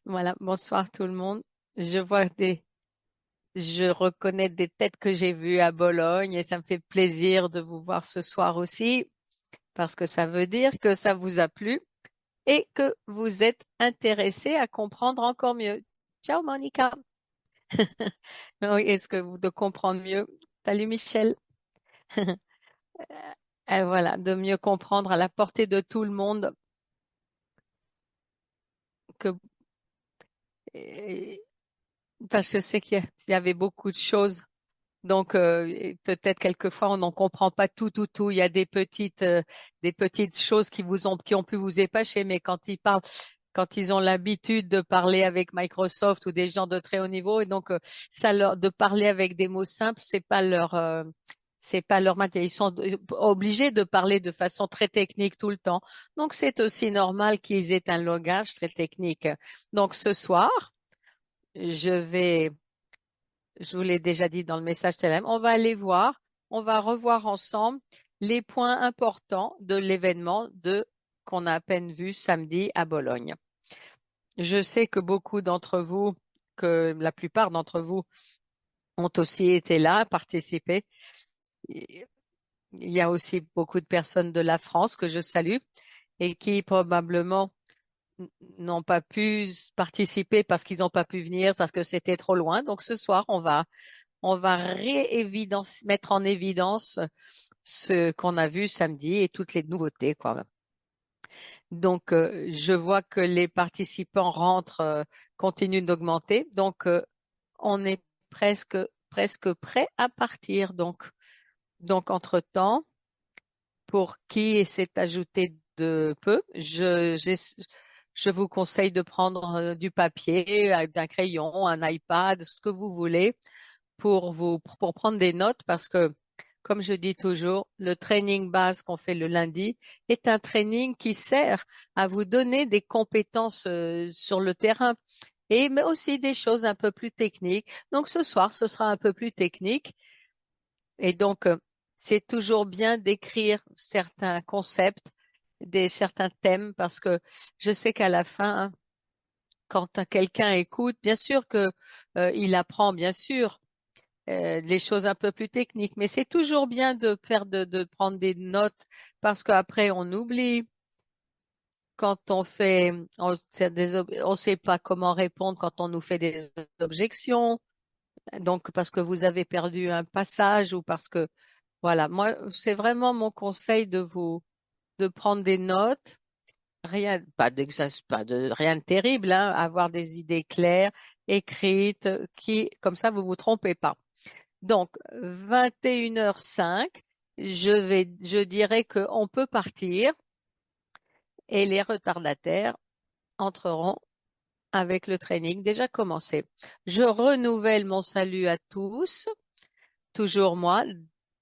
Voilà, bonsoir tout le monde. Je vois je reconnais des têtes que j'ai vues à Bologne et ça me fait plaisir de vous voir ce soir aussi parce que ça veut dire que ça vous a plu et que vous êtes intéressés à comprendre encore mieux. Ciao Monica. Oui, est-ce que vous de comprendre mieux? Salut Michel. Et voilà, de mieux comprendre à la portée de tout le monde que euh, parce que je sais qu'il y avait beaucoup de choses. Donc et peut-être quelquefois on n'en comprend pas tout. Il y a des petites choses qui ont pu vous épacher, mais quand ils ont l'habitude de parler avec Microsoft ou des gens de très haut niveau, et donc de parler avec des mots simples, c'est pas leur matière. Ils sont obligés de parler de façon très technique tout le temps. Donc c'est aussi normal qu'ils aient un langage très technique. Donc ce soir, je vais je vous l'ai déjà dit dans le message Telem, on va revoir ensemble les points importants de l'événement qu'on a à peine vu samedi à Bologne. Je sais que que la plupart d'entre vous ont aussi été là, participé. Il y a aussi beaucoup de personnes de la France que je salue et qui probablement n'ont pas pu participer parce qu'ils n'ont pas pu venir, parce que c'était trop loin. Donc ce soir, on va mettre en évidence ce qu'on a vu samedi et toutes les nouveautés, quoi. Donc, je vois que les participants continuent d'augmenter. Donc, on est presque prêt à partir. Donc entre-temps, pour qui s'est ajouté de peu, je vous conseille de prendre du papier, un crayon, un iPad, ce que vous voulez pour prendre des notes parce que, comme je dis toujours, le training base qu'on fait le lundi est un training qui sert à vous donner des compétences sur le terrain mais aussi des choses un peu plus techniques. Donc ce soir, ce sera un peu plus technique et donc c'est toujours bien d'écrire certains concepts, certains thèmes parce que je sais qu'à la fin, quand quelqu'un écoute, bien sûr que il apprend, bien sûr, les choses un peu plus techniques. Mais c'est toujours bien de prendre des notes parce qu'après on oublie quand on sait pas comment répondre quand on nous fait des objections. Donc parce que vous avez perdu un passage ou parce que voilà. Moi, c'est vraiment mon conseil de prendre des notes. Pas de rien de terrible, hein, avoir des idées claires, écrites, comme ça, vous vous trompez pas. Donc, 21h05, je dirais qu'on peut partir et les retardataires entreront avec le training déjà commencé. Je renouvelle mon salut à tous, toujours moi,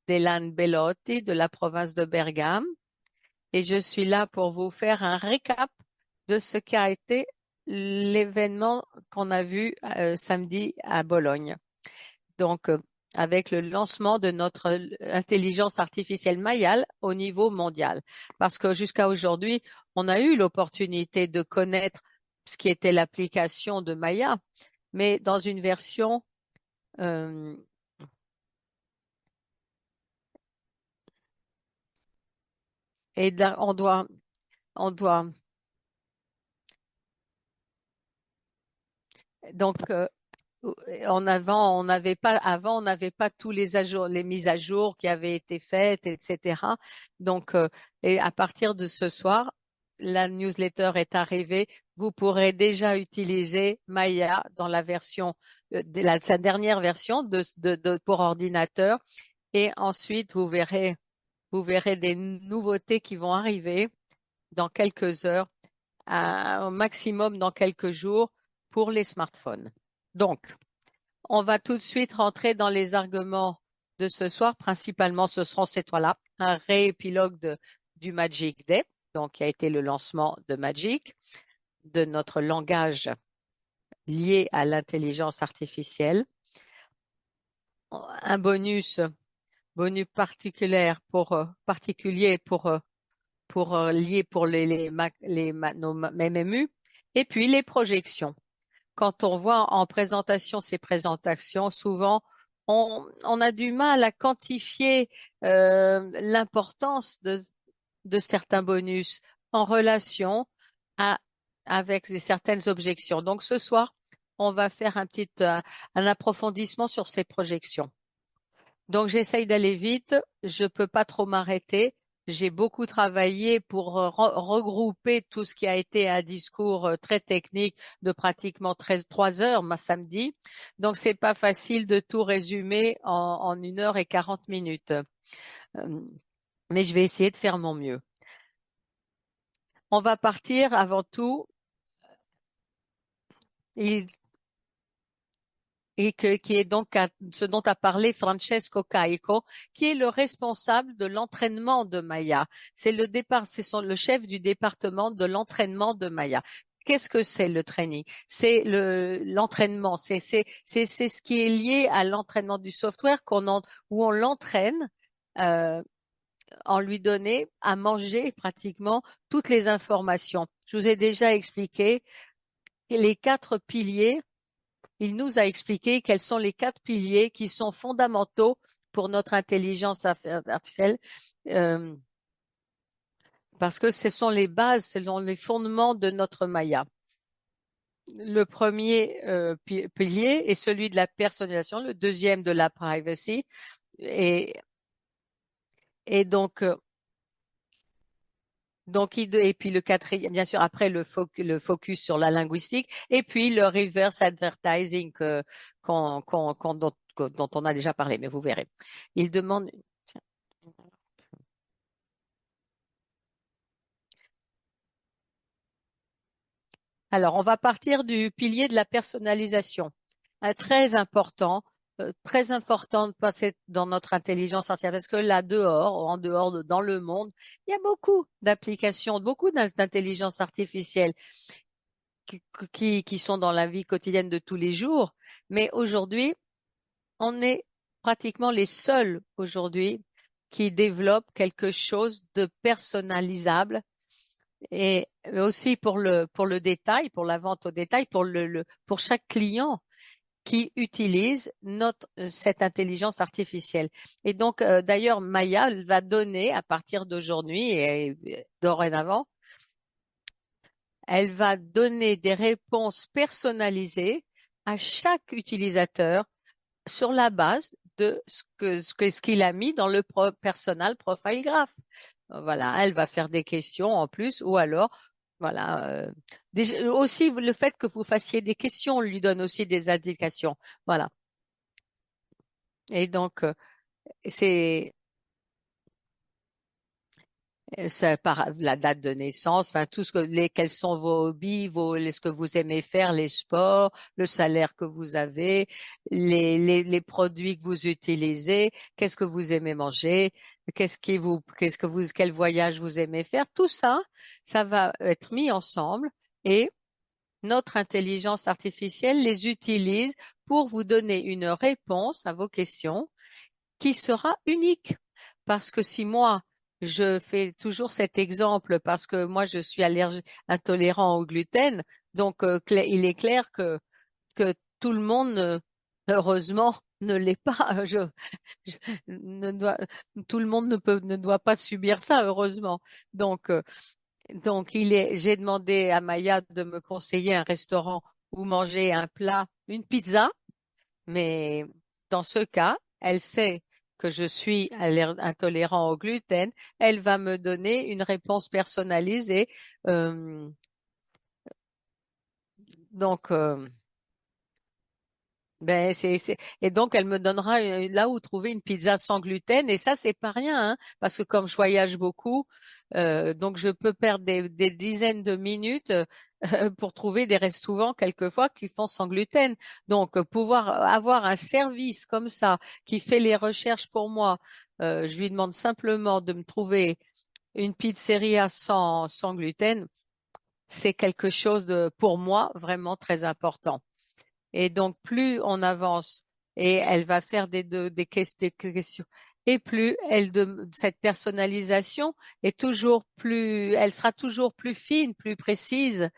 Delan Bellotti de la province de Bergame, et je suis là pour vous faire un récap de ce qu'a été l'événement qu'on a vu samedi à Bologne. Donc, avec le lancement de notre intelligence artificielle Maya au niveau mondial. Parce que jusqu'à aujourd'hui, on a eu l'opportunité de connaître ce qui était l'application de Maya, mais dans une version euh, on doit donc avant, on n'avait pas tous les mises à jour qui avaient été faites, etc. Donc, et à partir de ce soir, la newsletter est arrivée. Vous pourrez déjà utiliser Maya dans la version, sa dernière version pour ordinateur. Et ensuite, vous verrez des nouveautés qui vont arriver dans quelques heures, au maximum dans quelques jours pour les smartphones. Donc, on va tout de suite rentrer dans les arguments de ce soir. Principalement, ce seront ces trois-là. Un réépilogue du Magic Day, donc qui a été le lancement de Magic, de notre langage lié à l'intelligence artificielle. Un bonus particulier pour lier pour nos MMU. Et puis les projections. quand on voit en présentation ces présentations, souvent on a du mal à quantifier l'importance de certains bonus en relation à, avec certaines objections. Donc ce soir, on va faire un approfondissement sur ces projections. Donc j'essaye d'aller vite, je peux pas trop m'arrêter. J'ai beaucoup travaillé pour regrouper tout ce qui a été un discours très technique de pratiquement 3 heures samedi. Donc c'est pas facile de tout résumer en 1 heure et 40 minutes. Mais je vais essayer de faire mon mieux. On va partir avant tout et, qui est donc ce dont a parlé Francesco Caico, qui est le responsable de l'entraînement de Maya. C'est le chef du département de l'entraînement de Maya. Qu'est-ce que c'est le training? C'est l'entraînement. C'est ce qui est lié à l'entraînement du software où on l'entraîne. En lui donner à manger pratiquement toutes les informations. Je vous ai déjà expliqué les 4 piliers. Il nous a expliqué quels sont les 4 piliers qui sont fondamentaux pour notre intelligence artificielle, euh, parce que ce sont les bases, ce sont les fondements de notre Maya. Le premier pilier est celui de la personnalisation, le deuxième de la privacy, et, et donc et puis le quatrième, bien sûr, après le focus sur la linguistique, et puis le reverse advertising dont on a déjà parlé, mais vous verrez. Il demande. Alors, on va partir du pilier de la personnalisation. Très important de passer dans notre intelligence artificielle, parce que là, en dehors, dans le monde, il y a beaucoup d'applications, beaucoup d'intelligence artificielle qui sont dans la vie quotidienne de tous les jours. Mais aujourd'hui, on est pratiquement les seuls aujourd'hui qui développent quelque chose de personnalisable et aussi pour le détail, pour la vente au détail, pour chaque client qui utilise cette intelligence artificielle. Et donc, d'ailleurs, Maya va donner à partir d'aujourd'hui et dorénavant, elle va donner des réponses personnalisées à chaque utilisateur sur la base de ce qu'il a mis dans le personal profile graph. Voilà, elle va faire des questions en plus, ou alors, voilà, aussi le fait que vous fassiez des questions lui donne aussi des indications. Voilà. Et donc, c'est ça, la date de naissance, enfin tout quels sont vos hobbies, ce que vous aimez faire, les sports, le salaire que vous avez, les produits que vous utilisez, qu'est-ce que vous aimez manger, quel voyage vous aimez faire, tout ça, ça va être mis ensemble et notre intelligence artificielle les utilise pour vous donner une réponse à vos questions qui sera unique. Parce que si moi, je fais toujours cet exemple parce que moi, je suis intolérant au gluten, donc il est clair que tout le monde, heureusement, ne l'est pas. Je ne dois, tout le monde ne doit pas subir ça, heureusement. Donc, j'ai demandé à Maya de me conseiller un restaurant où manger un plat, une pizza, mais dans ce cas, elle sait que je suis intolérant au gluten. Elle va me donner une réponse personnalisée. Euh, donc, et donc elle me donnera là où trouver une pizza sans gluten. Et ça, c'est pas rien, hein, parce que comme je voyage beaucoup, donc je peux perdre des dizaines de minutes pour trouver des restaurants quelquefois qui font sans gluten. Donc pouvoir avoir un service comme ça qui fait les recherches pour moi, je lui demande simplement de me trouver une pizzeria sans gluten. C'est quelque chose pour moi, vraiment très important. Et donc, plus on avance et elle va faire des questions, et plus cette personnalisation elle sera toujours plus fine, plus précise.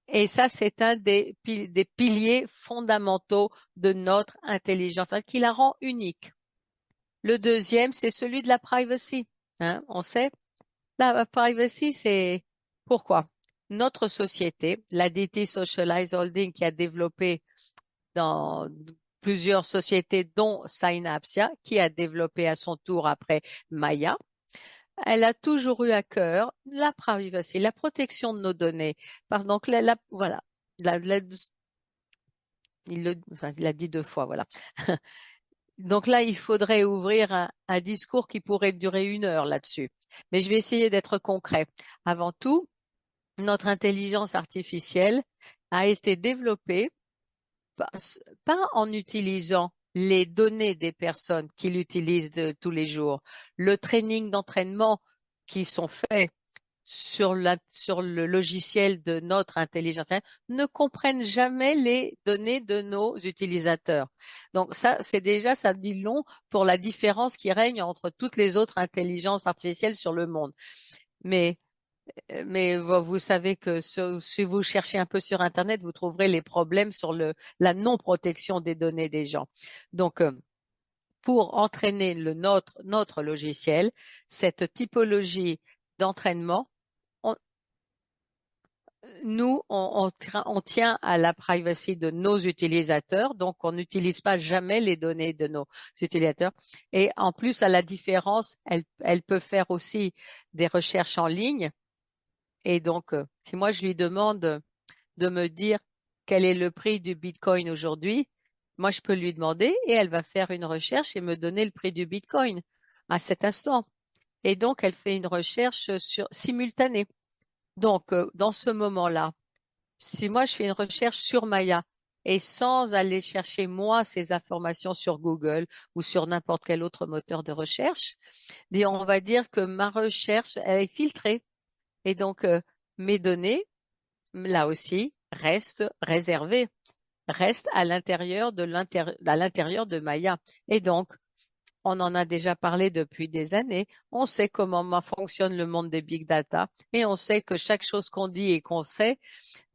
Et ça, c'est un des piliers fondamentaux de notre intelligence, qui la rend unique. Le deuxième, c'est celui de la privacy. Hein, on sait, la privacy, c'est pourquoi notre société, la DT Socialized Holding, qui a développé dans plusieurs sociétés, dont Synapsia, qui a développé à son tour après Maya, elle a toujours eu à cœur la privacy, la protection de nos données. Donc, voilà, enfin, il l'a dit deux fois, voilà. Donc là, il faudrait ouvrir un discours qui pourrait durer 1 heure là-dessus. Mais je vais essayer d'être concret. Avant tout, notre intelligence artificielle a été développée pas, pas en utilisant les données des personnes qui l'utilisent tous les jours, le training d'entraînement qui sont faits sur le logiciel de notre intelligence artificielle ne comprennent jamais les données de nos utilisateurs. Donc ça, ça dit long pour la différence qui règne entre toutes les autres intelligences artificielles sur le monde. Mais vous savez que si vous cherchez un peu sur Internet, vous trouverez les problèmes sur la non-protection des données des gens. Donc, pour entraîner notre logiciel, cette typologie d'entraînement, on tient à la privacy de nos utilisateurs, donc on n'utilise pas jamais les données de nos utilisateurs. Et en plus, à la différence, elle peut faire aussi des recherches en ligne. Et donc, si moi je lui demande de me dire quel est le prix du Bitcoin aujourd'hui, moi je peux lui demander et elle va faire une recherche et me donner le prix du Bitcoin à cet instant. Et donc, elle fait une recherche simultanée. Donc, dans ce moment-là, si moi je fais une recherche sur Maya et sans aller chercher moi ces informations sur Google ou sur n'importe quel autre moteur de recherche, on va dire que ma recherche elle est filtrée et donc mes données là aussi restent réservées, restent à l'intérieur de Maya. Et donc on en a déjà parlé depuis des années. On sait comment fonctionne le monde des big data et on sait que chaque chose qu'on dit et qu'on sait,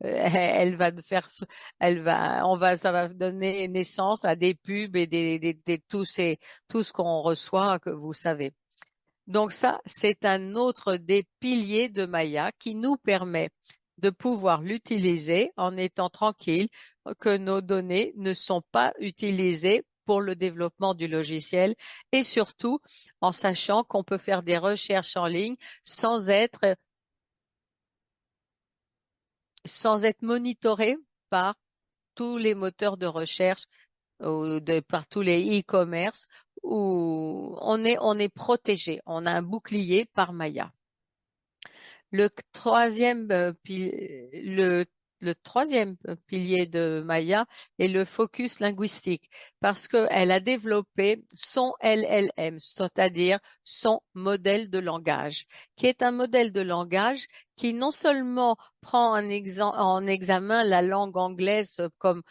elle va faire, ça va donner naissance à des pubs et tout ce qu'on reçoit que vous savez. Donc ça, c'est un autre des piliers de Maya qui nous permet de pouvoir l'utiliser en étant tranquille que nos données ne sont pas utilisées pour le développement du logiciel et surtout en sachant qu'on peut faire des recherches en ligne sans être monitoré par tous les moteurs de recherche ou par tous les e-commerce où on est protégé. On a un bouclier par Maya. Le troisième, le troisième pilier de Maya est le focus linguistique parce qu'elle a développé son LLM, c'est-à-dire son modèle de langage, qui est un modèle de langage qui non seulement prend en examen la langue anglaise comme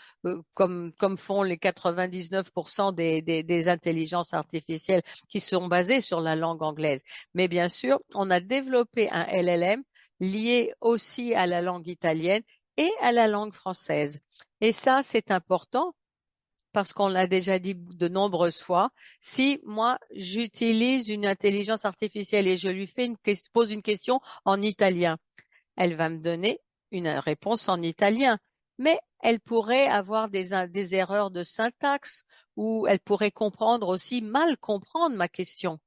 font les 99% des intelligences artificielles qui sont basées sur la langue anglaise. Mais bien sûr, on a développé un LLM lié aussi à la langue italienne et à la langue française. Et ça, c'est important parce qu'on l'a déjà dit de nombreuses fois. Si moi, j'utilise une intelligence artificielle et je lui pose une question en italien, elle va me donner une réponse en italien. Mais elle pourrait avoir des erreurs de syntaxe ou elle pourrait mal comprendre ma question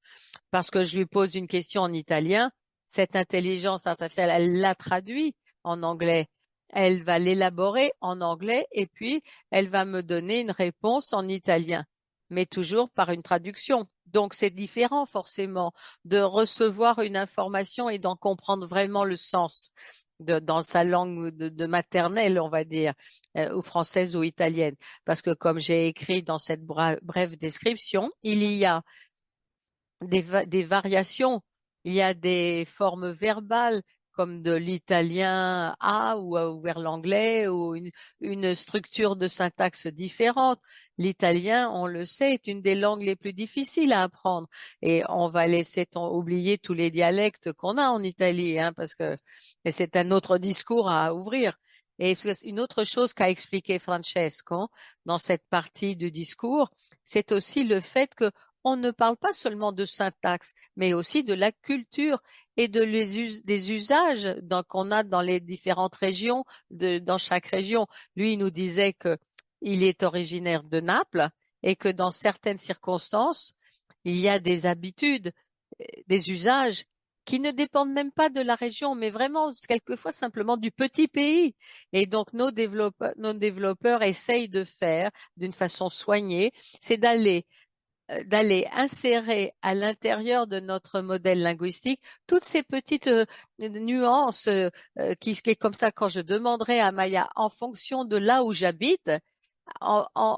parce que je lui pose une question en italien, cette intelligence artificielle, elle la traduit en anglais. Elle va l'élaborer en anglais et puis elle va me donner une réponse en italien, mais toujours par une traduction. Donc c'est différent forcément de recevoir une information et d'en comprendre vraiment le sens dans sa langue de maternelle, on va dire, ou française ou italienne. Parce que comme j'ai écrit dans cette brève description, il y a des variations. Il y a des formes verbales comme de l'italien A ou vers l'anglais ou une structure de syntaxe différente. L'italien, on le sait, est une des langues les plus difficiles à apprendre et on va laisser oublier tous les dialectes qu'on a en Italie, hein, parce que c'est un autre discours à ouvrir. Et une autre chose qu'a expliqué Francesco dans cette partie du discours, c'est aussi le fait que on ne parle pas seulement de syntaxe, mais aussi de la culture et des usages qu'on a dans les différentes régions, dans chaque région. Lui, il nous disait que il est originaire de Naples et que dans certaines circonstances, il y a des habitudes, des usages qui ne dépendent même pas de la région, mais vraiment quelquefois simplement du petit pays. Et donc nos développeurs essayent de faire d'une façon soignée, c'est d'aller insérer à l'intérieur de notre modèle linguistique toutes ces petites nuances qui est comme ça quand je demanderai à Maya en fonction de là où j'habite,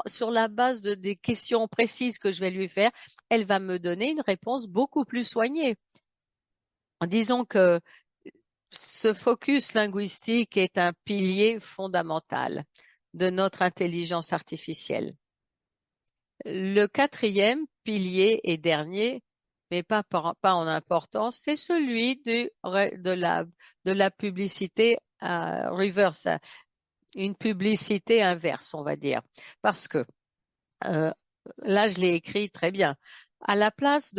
sur la base des questions précises que je vais lui faire, elle va me donner une réponse beaucoup plus soignée. Disons que ce focus linguistique est un pilier fondamental de notre intelligence artificielle. Le quatrième pilier et dernier, mais pas en importance, c'est celui de la publicité reverse, une publicité inverse, on va dire. Parce que euh, là, je l'ai écrit très bien. À la place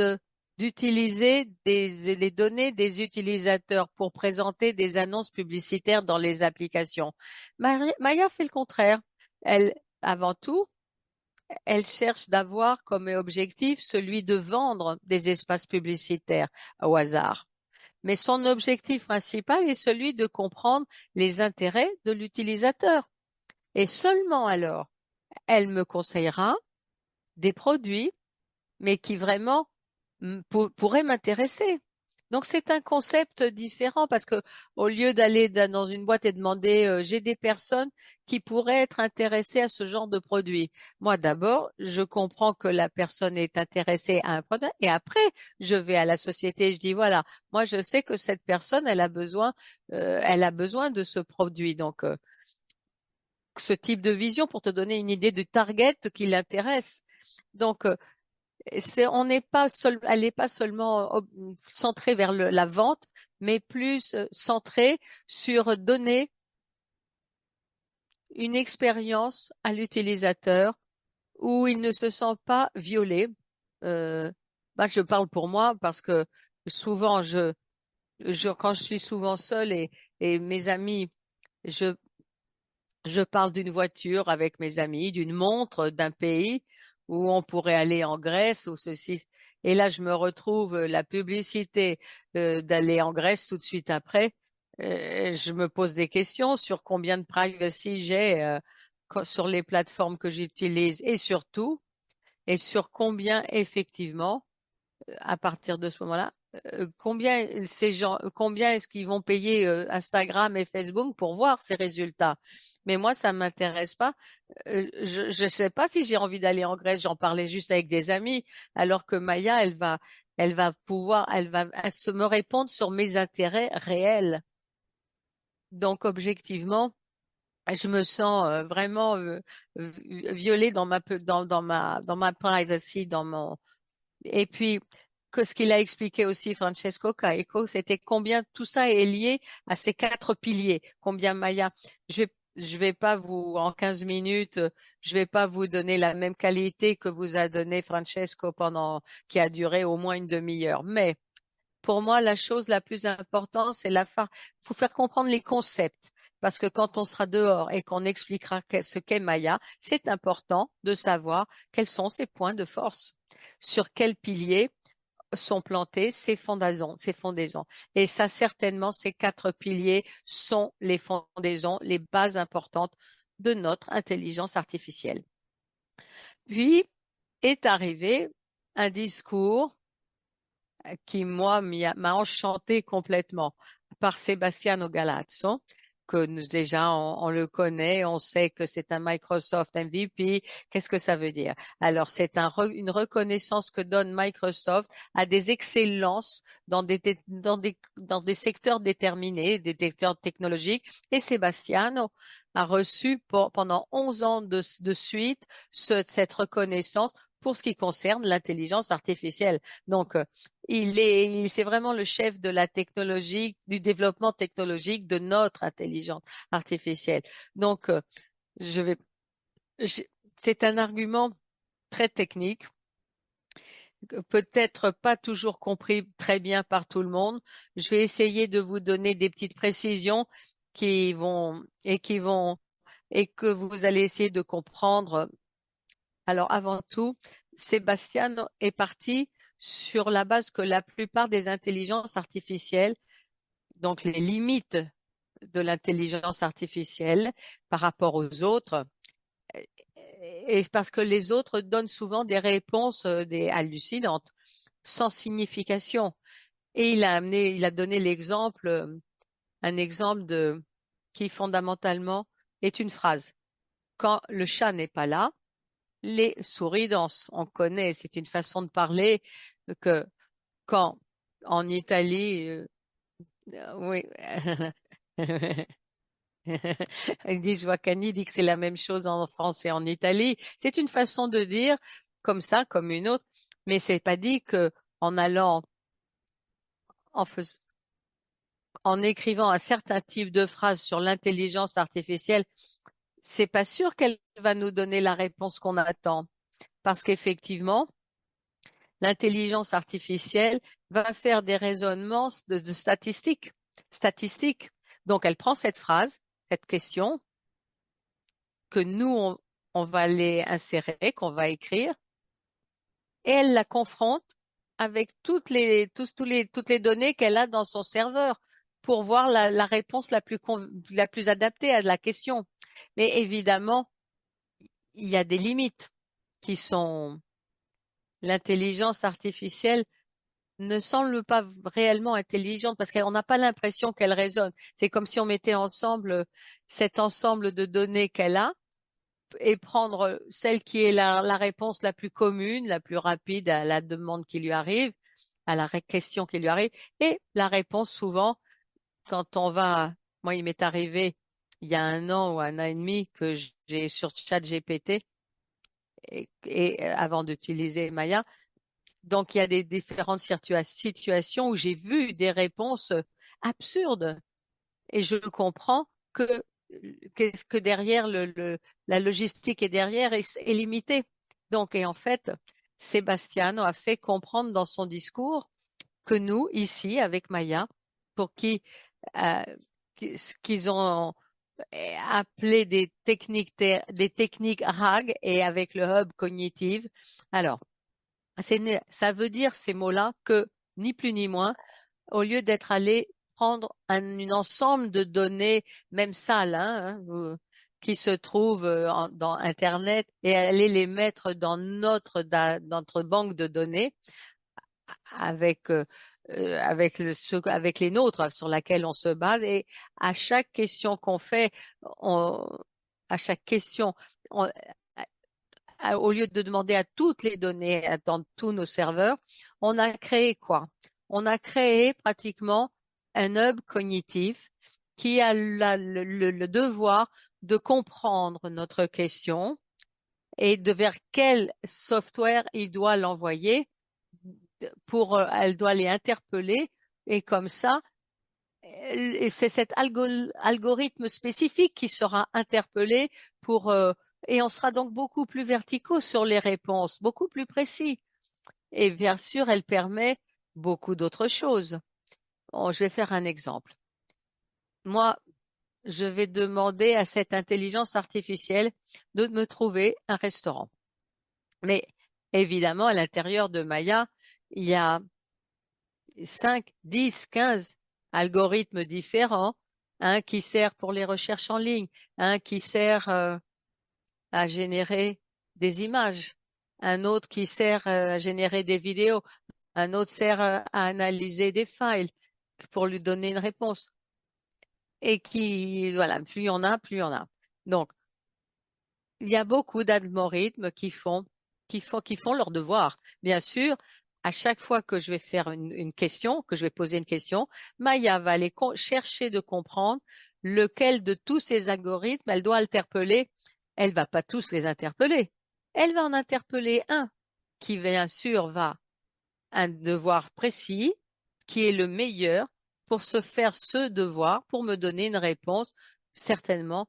d'utiliser les données des utilisateurs pour présenter des annonces publicitaires dans les applications, Maya fait le contraire. Avant tout, elle cherche d'avoir comme objectif celui de vendre des espaces publicitaires au hasard. Mais son objectif principal est celui de comprendre les intérêts de l'utilisateur. Et seulement alors, elle me conseillera des produits, mais qui vraiment pourraient m'intéresser. Donc c'est un concept différent parce que au lieu d'aller dans une boîte et demander j'ai des personnes qui pourraient être intéressées à ce genre de produit. Moi d'abord, je comprends que la personne est intéressée à un produit et après je vais à la société et je dis voilà, moi je sais que cette personne elle a besoin de ce produit. Donc ce type de vision pour te donner une idée du target qui l'intéresse. Donc elle n'est pas seulement centrée vers la vente, mais plus centrée sur donner une expérience à l'utilisateur où il ne se sent pas violé. Euh, je parle pour moi parce que souvent quand je suis souvent seule et mes amis, je je parle d'une voiture avec mes amis, d'une montre d'un pays où on pourrait aller en Grèce ou ceci. Et là, je me retrouve la publicité d'aller en Grèce tout de suite après. Je me pose des questions sur combien de privacy j'ai sur les plateformes que j'utilise et sur combien effectivement à partir de ce moment-là, combien est-ce qu'ils vont payer Instagram et Facebook pour voir ces résultats? Mais moi, ça m'intéresse pas. Je ne sais pas si j'ai envie d'aller en Grèce. J'en parlais juste avec des amis, alors que Maya, elle va se me répondre sur mes intérêts réels. Donc, objectivement, je me sens vraiment violée dans ma privacy, et puis, que ce qu'il a expliqué aussi Francesco Caeco, c'était combien tout ça est lié à ces quatre piliers. Combien Maya, je vais pas en 15 minutes, je vais pas vous donner la même qualité que vous a donné Francesco qui a duré au moins une demi-heure. Mais, pour moi, la chose la plus importante, c'est faut faire comprendre les concepts. Parce que quand on sera dehors et qu'on expliquera ce qu'est Maya, c'est important de savoir quels sont ses points de force, sur quels piliers sont plantés ces fondaisons. Et ça, certainement, ces quatre piliers sont les fondaisons, les bases importantes de notre intelligence artificielle. Puis est arrivé un discours qui, moi, m'a enchanté complètement par Sebastiano Galazzo, que déjà on le connaît, on sait que c'est un Microsoft MVP. Qu'est-ce que ça veut dire? Alors, c'est une reconnaissance que donne Microsoft à des excellences dans des secteurs déterminés, des secteurs technologiques. Et Sebastiano a reçu pendant 11 ans de suite cette reconnaissance pour ce qui concerne l'intelligence artificielle. Donc, c'est vraiment le chef de la technologie, du développement technologique de notre intelligence artificielle. Donc, je vais, je- c'est un argument très technique, peut-être pas toujours compris très bien par tout le monde. Je vais essayer de vous donner des petites précisions et que vous allez essayer de comprendre. Alors, avant tout, Sébastien est parti sur la base que la plupart des intelligences artificielles, donc les limites de l'intelligence artificielle par rapport aux autres, et parce que les autres donnent souvent des réponses des hallucinantes, sans signification. Et il a donné un exemple qui fondamentalement est une phrase. Quand le chat n'est pas là, les souris dansent. On connaît, c'est une façon de parler que quand en Italie, oui. Il dit, Joacani dit que c'est la même chose en France et en Italie. C'est une façon de dire comme ça, comme une autre, mais c'est pas dit que en allant, en fais- en écrivant un certain type de phrase sur l'intelligence artificielle, c'est pas sûr qu'elle va nous donner la réponse qu'on attend. Parce qu'effectivement, l'intelligence artificielle va faire des raisonnements de statistiques. Donc, elle prend cette phrase, cette question, que nous, on va les insérer, qu'on va écrire, et elle la confronte avec toutes les données qu'elle a dans son serveur pour voir la réponse la plus adaptée à la question. Mais évidemment, il y a des limites qui sont l'intelligence artificielle ne semble pas réellement intelligente parce qu'on n'a pas l'impression qu'elle raisonne. C'est comme si on mettait ensemble cet ensemble de données qu'elle a et prendre celle qui est la réponse la plus commune, la plus rapide à la demande qui lui arrive, à la question qui lui arrive, et la réponse souvent, quand on va, moi il m'est arrivé il y a un an ou un an et demi que j'ai sur ChatGPT et avant d'utiliser Maya, donc il y a des différentes situations où j'ai vu des réponses absurdes et je comprends que derrière la logistique est derrière est limitée. Donc, et en fait, Sébastien a fait comprendre dans son discours que nous, ici, avec Maya, pour euh, ce qu'ils ont appelé des techniques RAG et avec le hub cognitive. Alors, ça veut dire ces mots-là que, ni plus ni moins, au lieu d'être allé prendre un ensemble de données, même sales, qui se trouvent dans Internet et aller les mettre dans notre banque de données avec avec les nôtres sur laquelle on se base et à chaque question qu'on fait, on, à chaque question, on- au lieu de demander à toutes les données dans tous nos serveurs, on a créé quoi? On a créé pratiquement un hub cognitif qui a le devoir de comprendre notre question et de vers quel software il doit l'envoyer elle doit les interpeller et comme ça, c'est cet algorithme spécifique qui sera interpellé et on sera donc beaucoup plus verticaux sur les réponses, beaucoup plus précis. Et bien sûr, elle permet beaucoup d'autres choses. Bon, je vais faire un exemple. Moi, je vais demander à cette intelligence artificielle de me trouver un restaurant. Mais évidemment, à l'intérieur de Maya, il y a 5, 10, 15 algorithmes différents, un qui sert pour les recherches en ligne, un qui sert à générer des images, un autre qui sert à générer des vidéos, un autre sert à analyser des files pour lui donner une réponse. Et voilà, plus il y en a, plus il y en a. Donc, il y a beaucoup d'algorithmes qui font leur devoir. Bien sûr, à chaque fois que je vais faire une question, que je vais poser une question, Maya va aller chercher de comprendre lequel de tous ces algorithmes elle doit interpeller. Elle va pas tous les interpeller. Elle va en interpeller un qui bien sûr va un devoir précis, qui est le meilleur pour se faire ce devoir, pour me donner une réponse certainement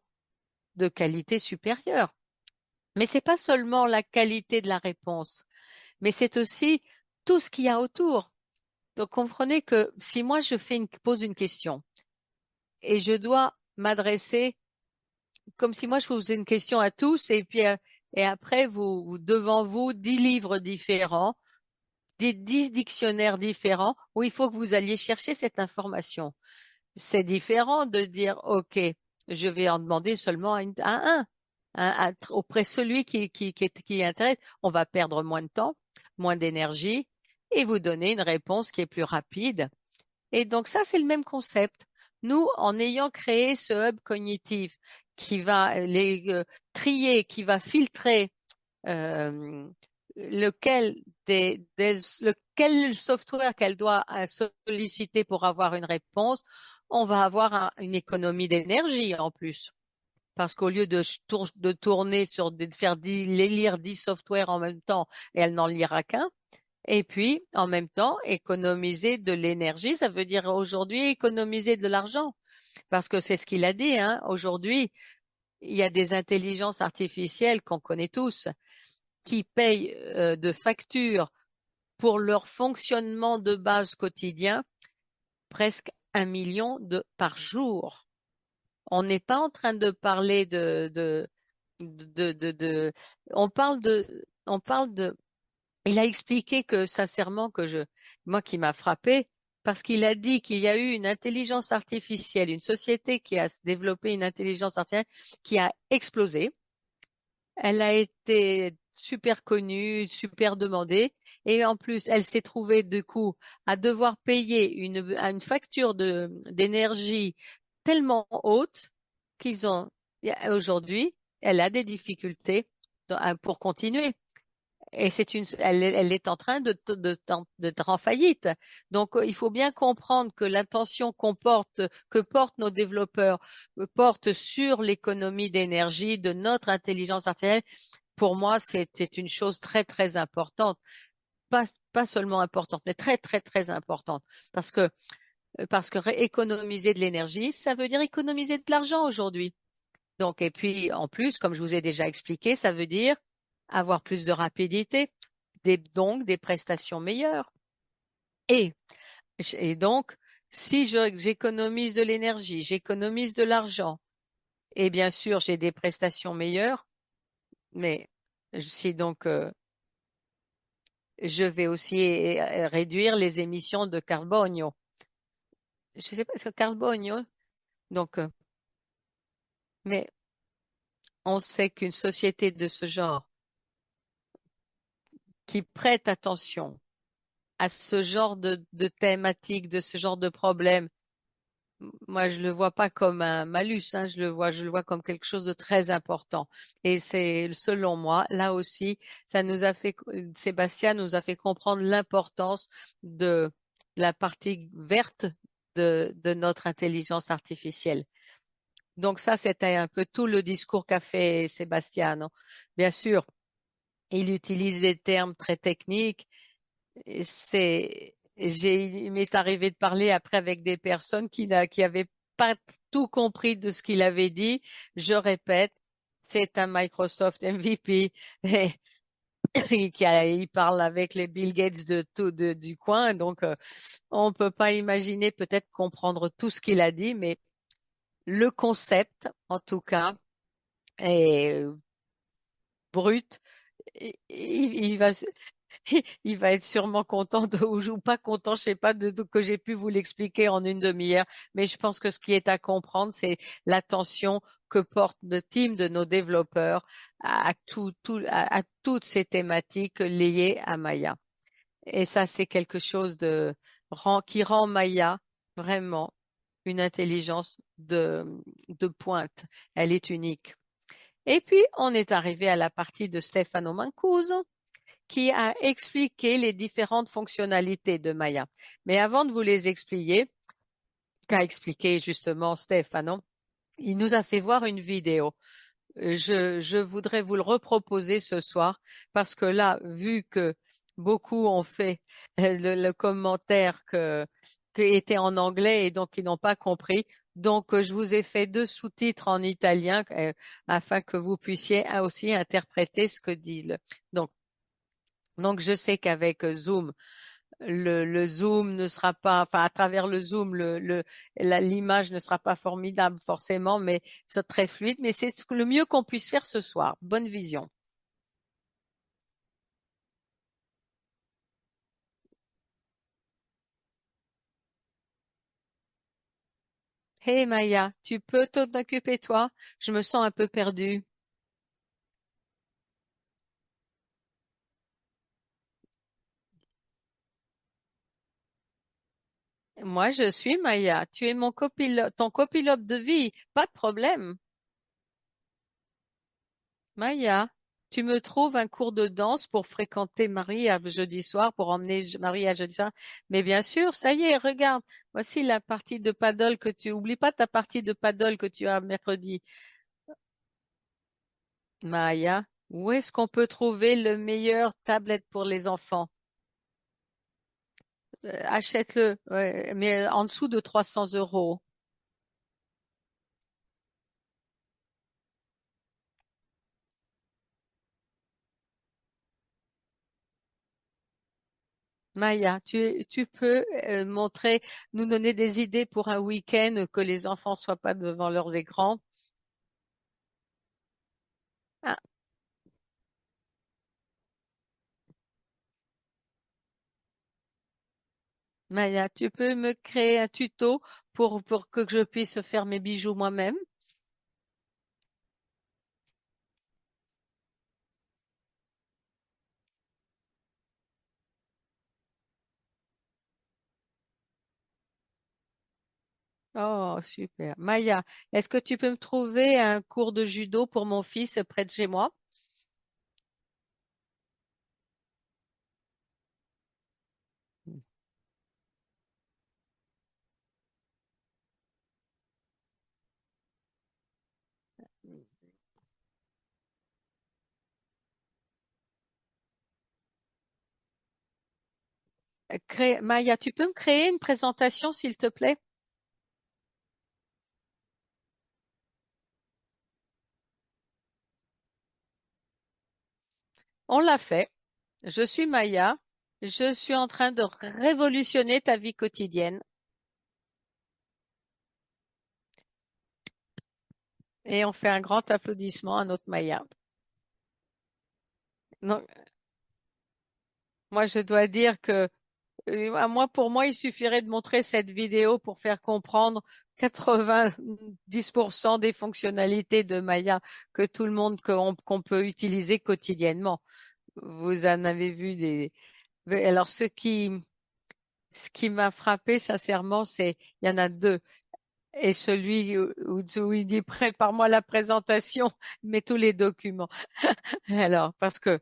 de qualité supérieure. Mais c'est pas seulement la qualité de la réponse, mais c'est aussi tout ce qu'il y a autour. Donc comprenez que si moi je pose une question et je dois m'adresser comme si moi je posais une question à tous et après devant vous 10 livres différents, des 10 dictionnaires différents où il faut que vous alliez chercher cette information. C'est différent de dire OK, je vais en demander seulement auprès de celui qui intéresse. On va perdre moins de temps, moins d'énergie et vous donner une réponse qui est plus rapide. Et donc ça, c'est le même concept. Nous, en ayant créé ce hub cognitif qui va les trier, qui va filtrer euh, lequel software qu'elle doit solliciter pour avoir une réponse, on va avoir une économie d'énergie en plus. Parce qu'au lieu de tourner de faire lire 10 softwares en même temps et elle n'en lira qu'un, et puis, en même temps, économiser de l'énergie, ça veut dire aujourd'hui économiser de l'argent. Parce que c'est ce qu'il a dit, hein. Aujourd'hui, il y a des intelligences artificielles qu'on connaît tous qui payent de factures pour leur fonctionnement de base quotidien presque 1 million par jour. On n'est pas en train de parler on parle de il a expliqué que sincèrement moi qui m'a frappé, parce qu'il a dit qu'il y a eu une intelligence artificielle, une société qui a développé une intelligence artificielle qui a explosé. Elle a été super connue, super demandée, et en plus, elle s'est trouvée du coup à devoir payer une facture d'énergie tellement haute aujourd'hui, elle a des difficultés pour continuer. Et elle est en train d'être en faillite. Donc, il faut bien comprendre que l'intention que portent nos développeurs, porte sur l'économie d'énergie de notre intelligence artificielle. Pour moi, c'était une chose très, très importante. Pas seulement importante, mais très, très, très importante. Parce que économiser de l'énergie, ça veut dire économiser de l'argent aujourd'hui. Donc, et puis, en plus, comme je vous ai déjà expliqué, ça veut dire avoir plus de rapidité, donc des prestations meilleures. Et, et donc, si j'économise de l'énergie, j'économise de l'argent, et bien sûr, j'ai des prestations meilleures, mais si donc, je vais aussi réduire les émissions de carbone. Je sais pas, ce carbone, donc, mais on sait qu'une société de ce genre qui prête attention à ce genre de thématique, de ce genre de problème, moi je le vois pas comme un malus, hein, je le vois comme quelque chose de très important. Et c'est selon moi, là aussi, Sébastien nous a fait comprendre l'importance de la partie verte de notre intelligence artificielle. Donc ça, c'était un peu tout le discours qu'a fait Sébastien, non? Bien sûr, il utilise des termes très techniques. Il m'est arrivé de parler après avec des personnes qui avaient pas tout compris de ce qu'il avait dit. Je répète, c'est un Microsoft MVP et il parle avec les Bill Gates du coin, donc on peut pas imaginer peut-être comprendre tout ce qu'il a dit, mais le concept, en tout cas, est brut. Il va il va être sûrement content ou pas content, je sais pas, que j'ai pu vous l'expliquer en une demi-heure. Mais je pense que ce qui est à comprendre, c'est l'attention que porte le team de nos développeurs à toutes ces thématiques liées à Maya. Et ça, c'est quelque chose qui rend Maya vraiment une intelligence de pointe. Elle est unique. Et puis, on est arrivé à la partie de Stefano Mancuso qui a expliqué les différentes fonctionnalités de Maya. Mais avant de vous les expliquer, qu'a expliqué justement Stefano, il nous a fait voir une vidéo je voudrais vous le reproposer ce soir parce que là, vu que beaucoup ont fait le commentaire que était en anglais et donc ils n'ont pas compris. Donc, je vous ai fait deux sous-titres en italien afin que vous puissiez aussi interpréter ce que dit le. Donc, donc je sais qu'avec Zoom, le zoom ne sera pas, enfin à travers le zoom, l'image ne sera pas formidable forcément, mais c'est très fluide. Mais c'est le mieux qu'on puisse faire ce soir. Bonne vision. Hey Maya, tu peux t'en occuper toi? Je me sens un peu perdue. Moi, je suis Maya. Tu es mon copilote, ton copilote de vie. Pas de problème. Maya, tu me trouves un cours de danse pour fréquenter Marie à jeudi soir, pour emmener Marie à jeudi soir. Mais bien sûr, ça y est, regarde. Voici la partie de paddle que tu oublies pas ta partie de paddle que tu as mercredi. Maya, où est-ce qu'on peut trouver le meilleur tablette pour les enfants? Achète-le, ouais, mais en dessous de 300 euros. Maya, tu peux montrer, nous donner des idées pour un week-end que les enfants soient pas devant leurs écrans. Ah, Maya, tu peux me créer un tuto pour que je puisse faire mes bijoux moi-même? Oh, super. Maya, est-ce que tu peux me trouver un cours de judo pour mon fils près de chez moi? Maya, tu peux me créer une présentation, s'il te plaît? On l'a fait. Je suis Maya. Je suis en train de révolutionner ta vie quotidienne. Et on fait un grand applaudissement à notre Maya. Non, moi, je dois dire que pour moi, il suffirait de montrer cette vidéo pour faire comprendre 90% des fonctionnalités de Maya que tout le monde qu'on peut utiliser quotidiennement. Vous en avez vu des. Alors, ce qui m'a frappé sincèrement, il y en a deux. Et celui où il dit prépare-moi la présentation, mets tous les documents. Alors, parce que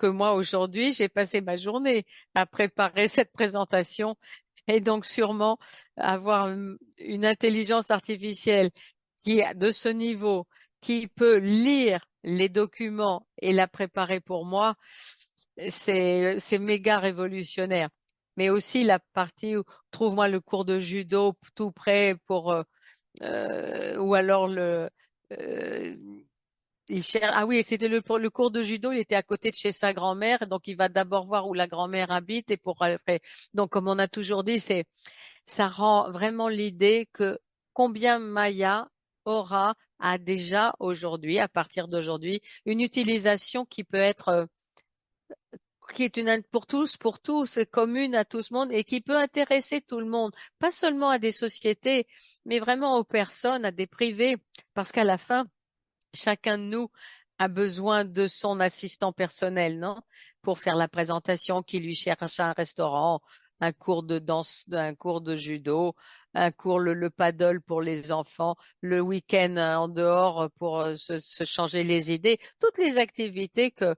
moi, aujourd'hui, j'ai passé ma journée à préparer cette présentation et donc sûrement avoir une intelligence artificielle qui est de ce niveau, qui peut lire les documents et la préparer pour moi, c'est méga révolutionnaire. Mais aussi la partie où trouve-moi le cours de judo tout prêt ou alors euh, ah oui, c'était pour le cours de judo, il était à côté de chez sa grand-mère, donc il va d'abord voir où la grand-mère habite et pour après. Donc comme on a toujours dit, ça rend vraiment l'idée que combien Maya a déjà aujourd'hui, à partir d'aujourd'hui, une utilisation qui peut être qui est une pour tous, commune à tout le monde et qui peut intéresser tout le monde, pas seulement à des sociétés, mais vraiment aux personnes, à des privés, parce qu'à la fin chacun de nous a besoin de son assistant personnel, non? Pour faire la présentation, qui lui cherche un restaurant, un cours de danse, un cours de judo, un cours le paddle pour les enfants, le week-end en dehors pour se changer les idées, toutes les activités que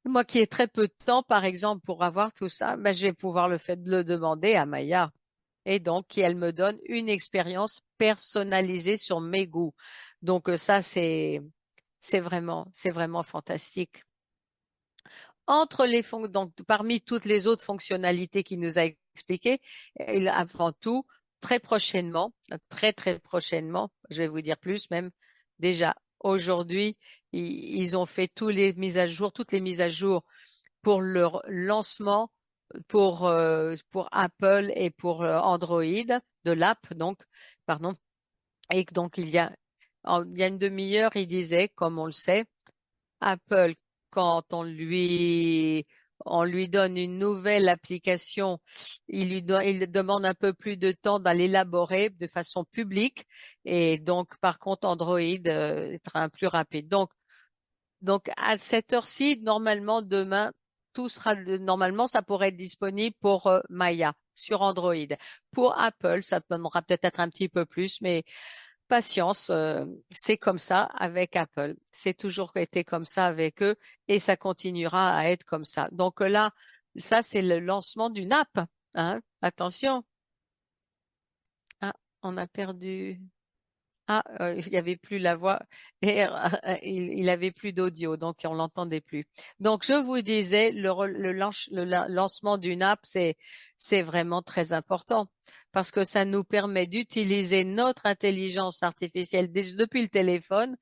moi qui ai très peu de temps, par exemple, pour avoir tout ça, ben, je vais pouvoir le demander à Maya. Et donc, elle me donne une expérience personnalisée sur mes goûts. Donc, ça, c'est c'est vraiment fantastique. Donc, parmi toutes les autres fonctionnalités qu'il nous a expliquées, avant tout, très prochainement, très très prochainement, je vais vous dire plus même, déjà aujourd'hui, ils ont fait toutes les mises à jour pour leur lancement pour Apple et pour Android de l'app, donc, pardon. Et donc, il y a une demi-heure, il disait, comme on le sait, Apple, quand on lui donne une nouvelle application, il demande un peu plus de temps dans l'élaborer de façon publique. Et donc, par contre, Android sera plus rapide. Donc à cette heure-ci, normalement, demain, normalement, ça pourrait être disponible pour Maya sur Android. Pour Apple, ça demandera peut-être un petit peu plus, mais patience, c'est comme ça avec Apple. C'est toujours été comme ça avec eux et ça continuera à être comme ça. Donc là, ça, c'est le lancement d'une app, hein. Attention. Ah, on a perdu. Ah, il n'y avait plus la voix et il avait plus d'audio, donc on l'entendait plus. Donc je vous disais, le lancement d'une app, c'est vraiment très important parce que ça nous permet d'utiliser notre intelligence artificielle depuis le téléphone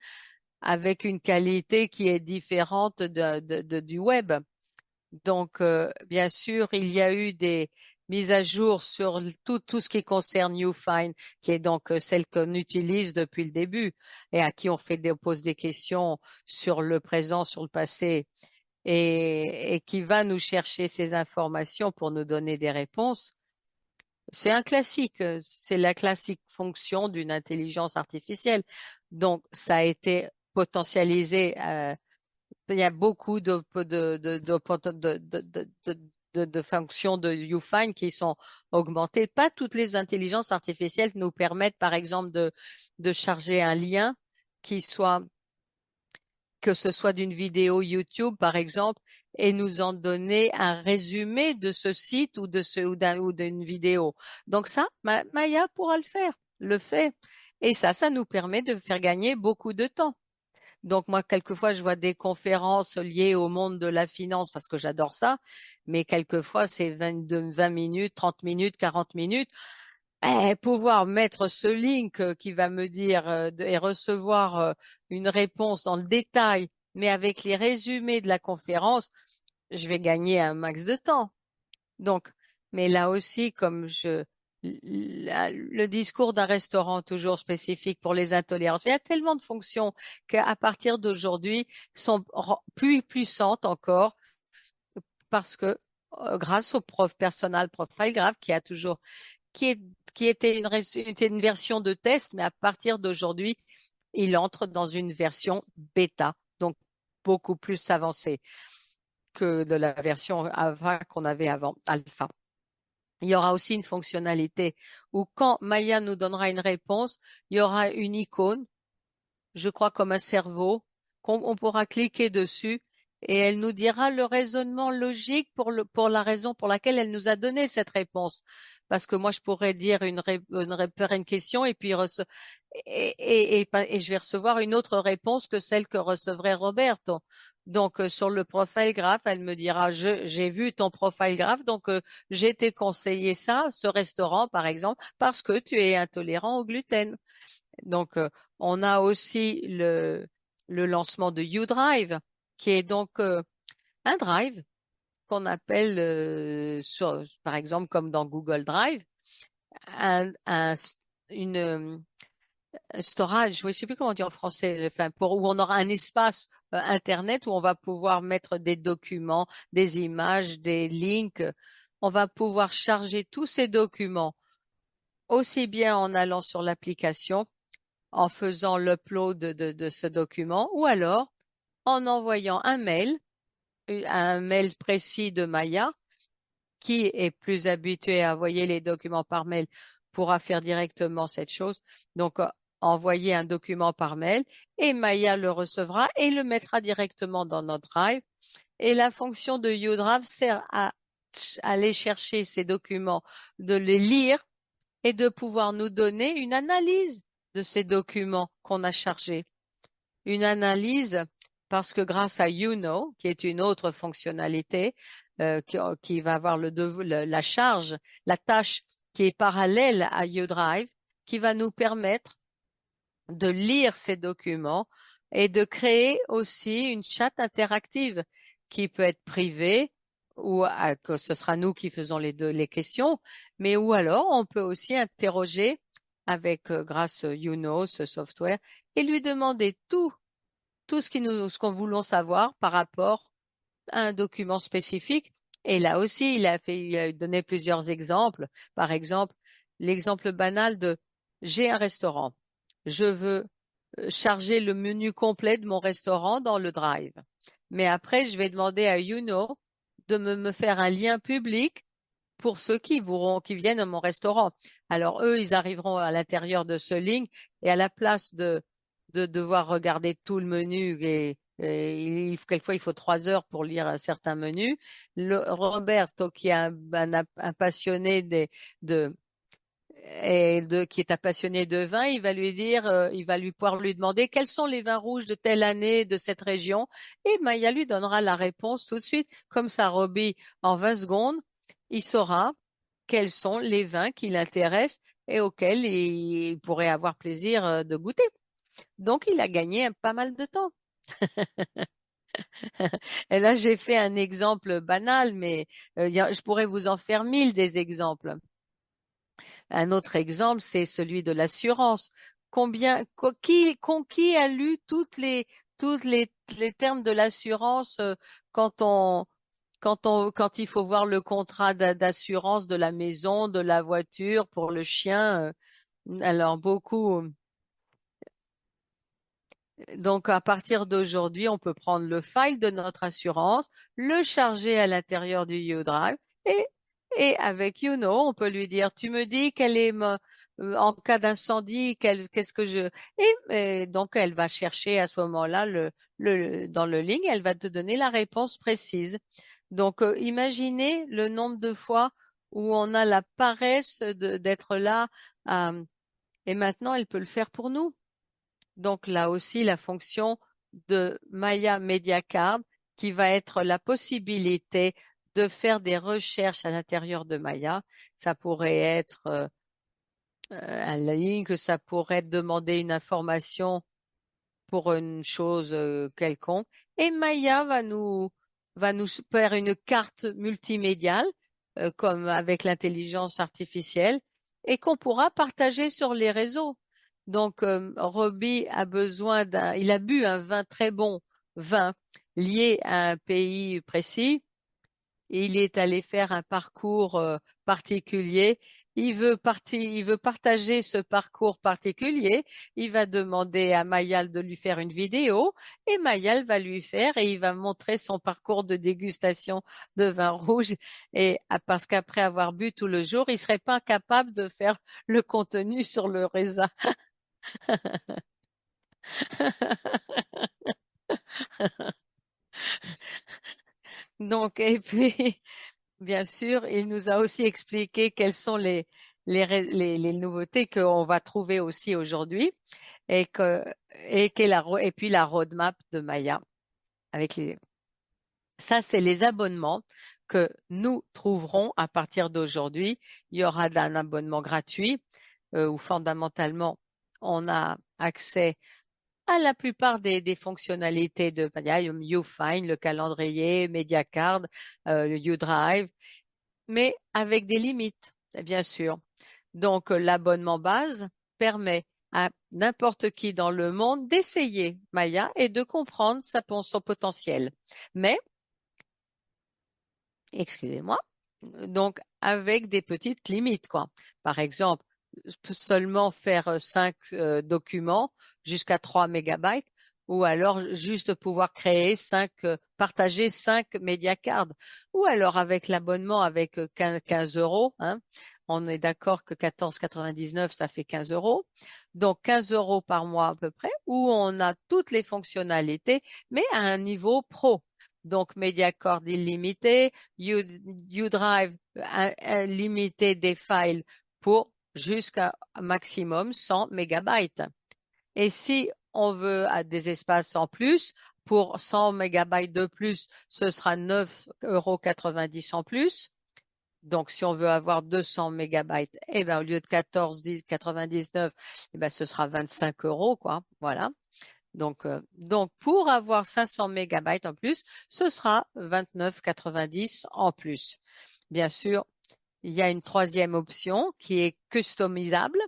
avec une qualité qui est différente du web. Donc, bien sûr, il y a eu des mises à jour sur tout ce qui concerne YouFind, qui est donc celle qu'on utilise depuis le début et à qui on pose des questions sur le présent, sur le passé et qui va nous chercher ces informations pour nous donner des réponses. C'est un classique, c'est la classique fonction d'une intelligence artificielle. Donc, ça a été potentialisé il y a beaucoup de fonctions de YouFind qui sont augmentées. Pas toutes les intelligences artificielles nous permettent, par exemple, de charger un lien qui soit, que ce soit d'une vidéo YouTube, par exemple, et nous en donner un résumé de ce site ou d'une vidéo. Donc ça, Maya pourra le fait. Et ça nous permet de faire gagner beaucoup de temps. Donc moi, quelquefois, je vois des conférences liées au monde de la finance parce que j'adore ça, mais quelquefois, c'est 20 minutes, 30 minutes, 40 minutes. Pouvoir mettre ce link qui va me dire et recevoir une réponse en détail, mais avec les résumés de la conférence, je vais gagner un max de temps. Donc, mais là aussi, le discours d'un restaurant toujours spécifique pour les intolérances, il y a tellement de fonctions qu'à partir d'aujourd'hui sont plus puissantes encore parce que grâce au prof personnel profile graph qui a toujours qui est qui était une version de test, mais à partir d'aujourd'hui, il entre dans une version bêta, donc beaucoup plus avancée que de la version alpha qu'on avait avant, alpha. Il y aura aussi une fonctionnalité où quand Maya nous donnera une réponse, il y aura une icône, je crois comme un cerveau, qu'on pourra cliquer dessus et elle nous dira le raisonnement logique pour la raison pour laquelle elle nous a donné cette réponse. Parce que moi, je pourrais dire faire une question et puis et je vais recevoir une autre réponse que celle que recevrait Roberto. Donc, sur le profile graph, elle me dira, j'ai vu ton profile graph, donc j'ai été conseillé ça, ce restaurant par exemple, parce que tu es intolérant au gluten. Donc, on a aussi le lancement de UDrive, qui est donc un drive qu'on appelle, par exemple, comme dans Google Drive, un, un, une storage, oui, je sais plus comment dire en français, enfin, où on aura un espace Internet où on va pouvoir mettre des documents, des images, des links. On va pouvoir charger tous ces documents aussi bien en allant sur l'application, en faisant l'upload de ce document, ou alors en envoyant un mail précis de Maya, qui est plus habitué à envoyer les documents par mail pourra faire directement cette chose. Donc, envoyer un document par mail et Maya le recevra et le mettra directement dans notre Drive. Et la fonction de UDrive sert à aller chercher ces documents, de les lire et de pouvoir nous donner une analyse de ces documents qu'on a chargés. une analyse parce que grâce à YouKnow, qui est une autre fonctionnalité qui va avoir la charge, la tâche qui est parallèle à YouDrive, qui va nous permettre de lire ces documents et de créer aussi une chatte interactive qui peut être privée ou que ce sera nous qui faisons les questions, mais ou alors on peut aussi interroger avec grâce à YouKnow, ce software, et lui demander tout ce qu'on voulons savoir par rapport à un document spécifique. Et là aussi, il a donné plusieurs exemples. Par exemple, l'exemple banal de j'ai un restaurant. Je veux charger le menu complet de mon restaurant dans le Drive. Mais après, je vais demander à YouKnow de me faire un lien public pour ceux qui viennent à mon restaurant. Alors eux, ils arriveront à l'intérieur de ce link et à la place de devoir regarder tout le menu quelquefois il faut 3 heures pour lire un certain menu. Roberto, qui est un passionné de qui est un passionné de vin, il va lui dire, il va lui pouvoir lui demander quels sont les vins rouges de telle année de cette région, et Maya lui donnera la réponse tout de suite. Comme ça, Robbie, en 20 secondes, il saura quels sont les vins qui l'intéressent et auxquels il pourrait avoir plaisir de goûter. Donc, il a gagné pas mal de temps. Et là, j'ai fait un exemple banal, mais je pourrais vous en faire 1000 des exemples. Un autre exemple, c'est celui de l'assurance. Qui a lu les termes de l'assurance quand il faut voir le contrat d'assurance de la maison, de la voiture, pour le chien? Alors beaucoup. Donc, à partir d'aujourd'hui, on peut prendre le file de notre assurance, le charger à l'intérieur du YouDrive et, et avec YouKnow, on peut lui dire, tu me dis en cas d'incendie, qu'est-ce que je... Et donc, elle va chercher à ce moment-là dans le link, elle va te donner la réponse précise. Donc, imaginez le nombre de fois où on a la paresse d'être là, et maintenant, elle peut le faire pour nous. Donc là aussi, la fonction de Maya Media Card qui va être la possibilité de faire des recherches à l'intérieur de Maya. Ça pourrait être un link, ça pourrait être demander une information pour une chose quelconque. Et Maya va nous faire une carte multimédiale, comme avec l'intelligence artificielle, et qu'on pourra partager sur les réseaux. Donc, Robbie il a bu un vin très bon, vin lié à un pays précis. Il est allé faire un parcours particulier. Il veut partager ce parcours particulier. Il va demander à Mayal de lui faire une vidéo et Mayal va lui faire et il va montrer son parcours de dégustation de vin rouge. Et parce qu'après avoir bu tout le jour, il serait pas capable de faire le contenu sur le raisin. Donc, et puis, bien sûr, il nous a aussi expliqué quelles sont les nouveautés qu'on va trouver aussi aujourd'hui et que, et puis la roadmap de Maya avec ça, c'est les abonnements que nous trouverons à partir d'aujourd'hui. Il y aura un abonnement gratuit où fondamentalement on a accès à la plupart des fonctionnalités de YouFind, le calendrier, MediaCard, le YouDrive, mais avec des limites, bien sûr. Donc, l'abonnement base permet à n'importe qui dans le monde d'essayer Maya et de comprendre son potentiel. Mais, excusez-moi, donc avec des petites limites, quoi. Par exemple, je peux seulement faire 5 documents jusqu'à 3 mégabytes ou alors juste pouvoir partager 5 médiacards ou alors avec l'abonnement avec 15 euros, hein. On est d'accord que 14,99 ça fait 15 euros. Donc 15 euros par mois à peu près où on a toutes les fonctionnalités mais à un niveau pro. Donc MediaCord illimité, UDrive limiter des files pour jusqu'à maximum 100 mégabytes. Et si on veut des espaces en plus, pour 100 mégabytes de plus, ce sera 9,90 € en plus. Donc, si on veut avoir 200 mégabytes, eh ben, au lieu de 14,99 €, eh ben, ce sera 25 €, quoi. Voilà. Donc, pour avoir 500 mégabytes en plus, ce sera 29,90 € en plus. Bien sûr, il y a une troisième option qui est customisable.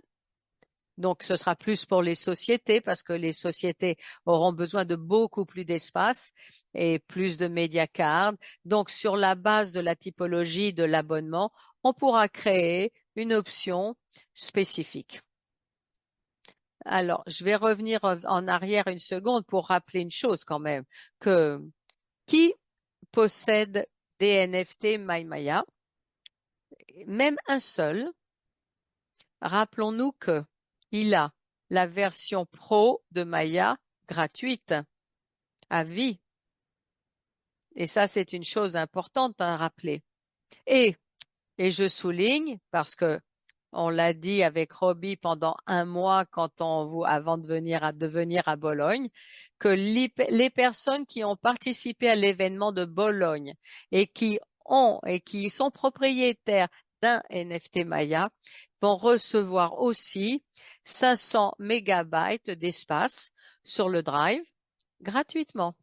Donc, ce sera plus pour les sociétés parce que les sociétés auront besoin de beaucoup plus d'espace et plus de media cards. Donc, sur la base de la typologie de l'abonnement, on pourra créer une option spécifique. Alors, je vais revenir en arrière une seconde pour rappeler une chose quand même, que qui possède des NFT MyMaya? Même un seul. Rappelons-nous que il a la version pro de Maya gratuite à vie. Et ça, c'est une chose importante à rappeler. Et, et je souligne, parce que on l'a dit avec Robbie pendant un mois avant de venir à Bologne, que les personnes qui ont participé à l'événement de Bologne et qui sont propriétaires d'un NFT Maya vont recevoir aussi 500 mégabytes d'espace sur le Drive gratuitement.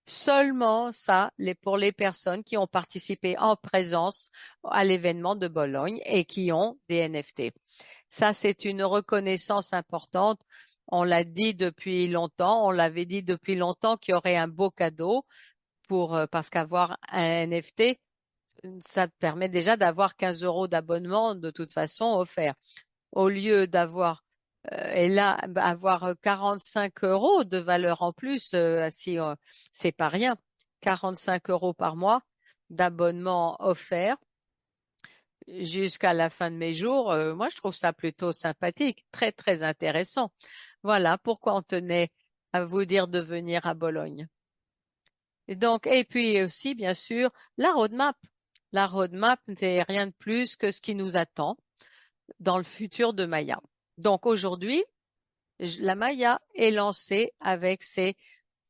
Seulement ça, pour les personnes qui ont participé en présence à l'événement de Bologne et qui ont des NFT. Ça, c'est une reconnaissance importante. On l'a dit depuis longtemps, on l'avait dit depuis longtemps qu'il y aurait un beau cadeau parce qu'avoir un NFT, ça te permet déjà d'avoir 15 € d'abonnement de toute façon offert. Au lieu d'avoir et là, avoir 45 € de valeur en plus, si c'est pas rien, 45 € par mois d'abonnement offert jusqu'à la fin de mes jours, moi je trouve ça plutôt sympathique, très très intéressant. Voilà pourquoi on tenait à vous dire de venir à Bologne. Et puis aussi, bien sûr, la roadmap. La roadmap n'est rien de plus que ce qui nous attend dans le futur de Maya. Donc aujourd'hui, la Maya est lancée avec ces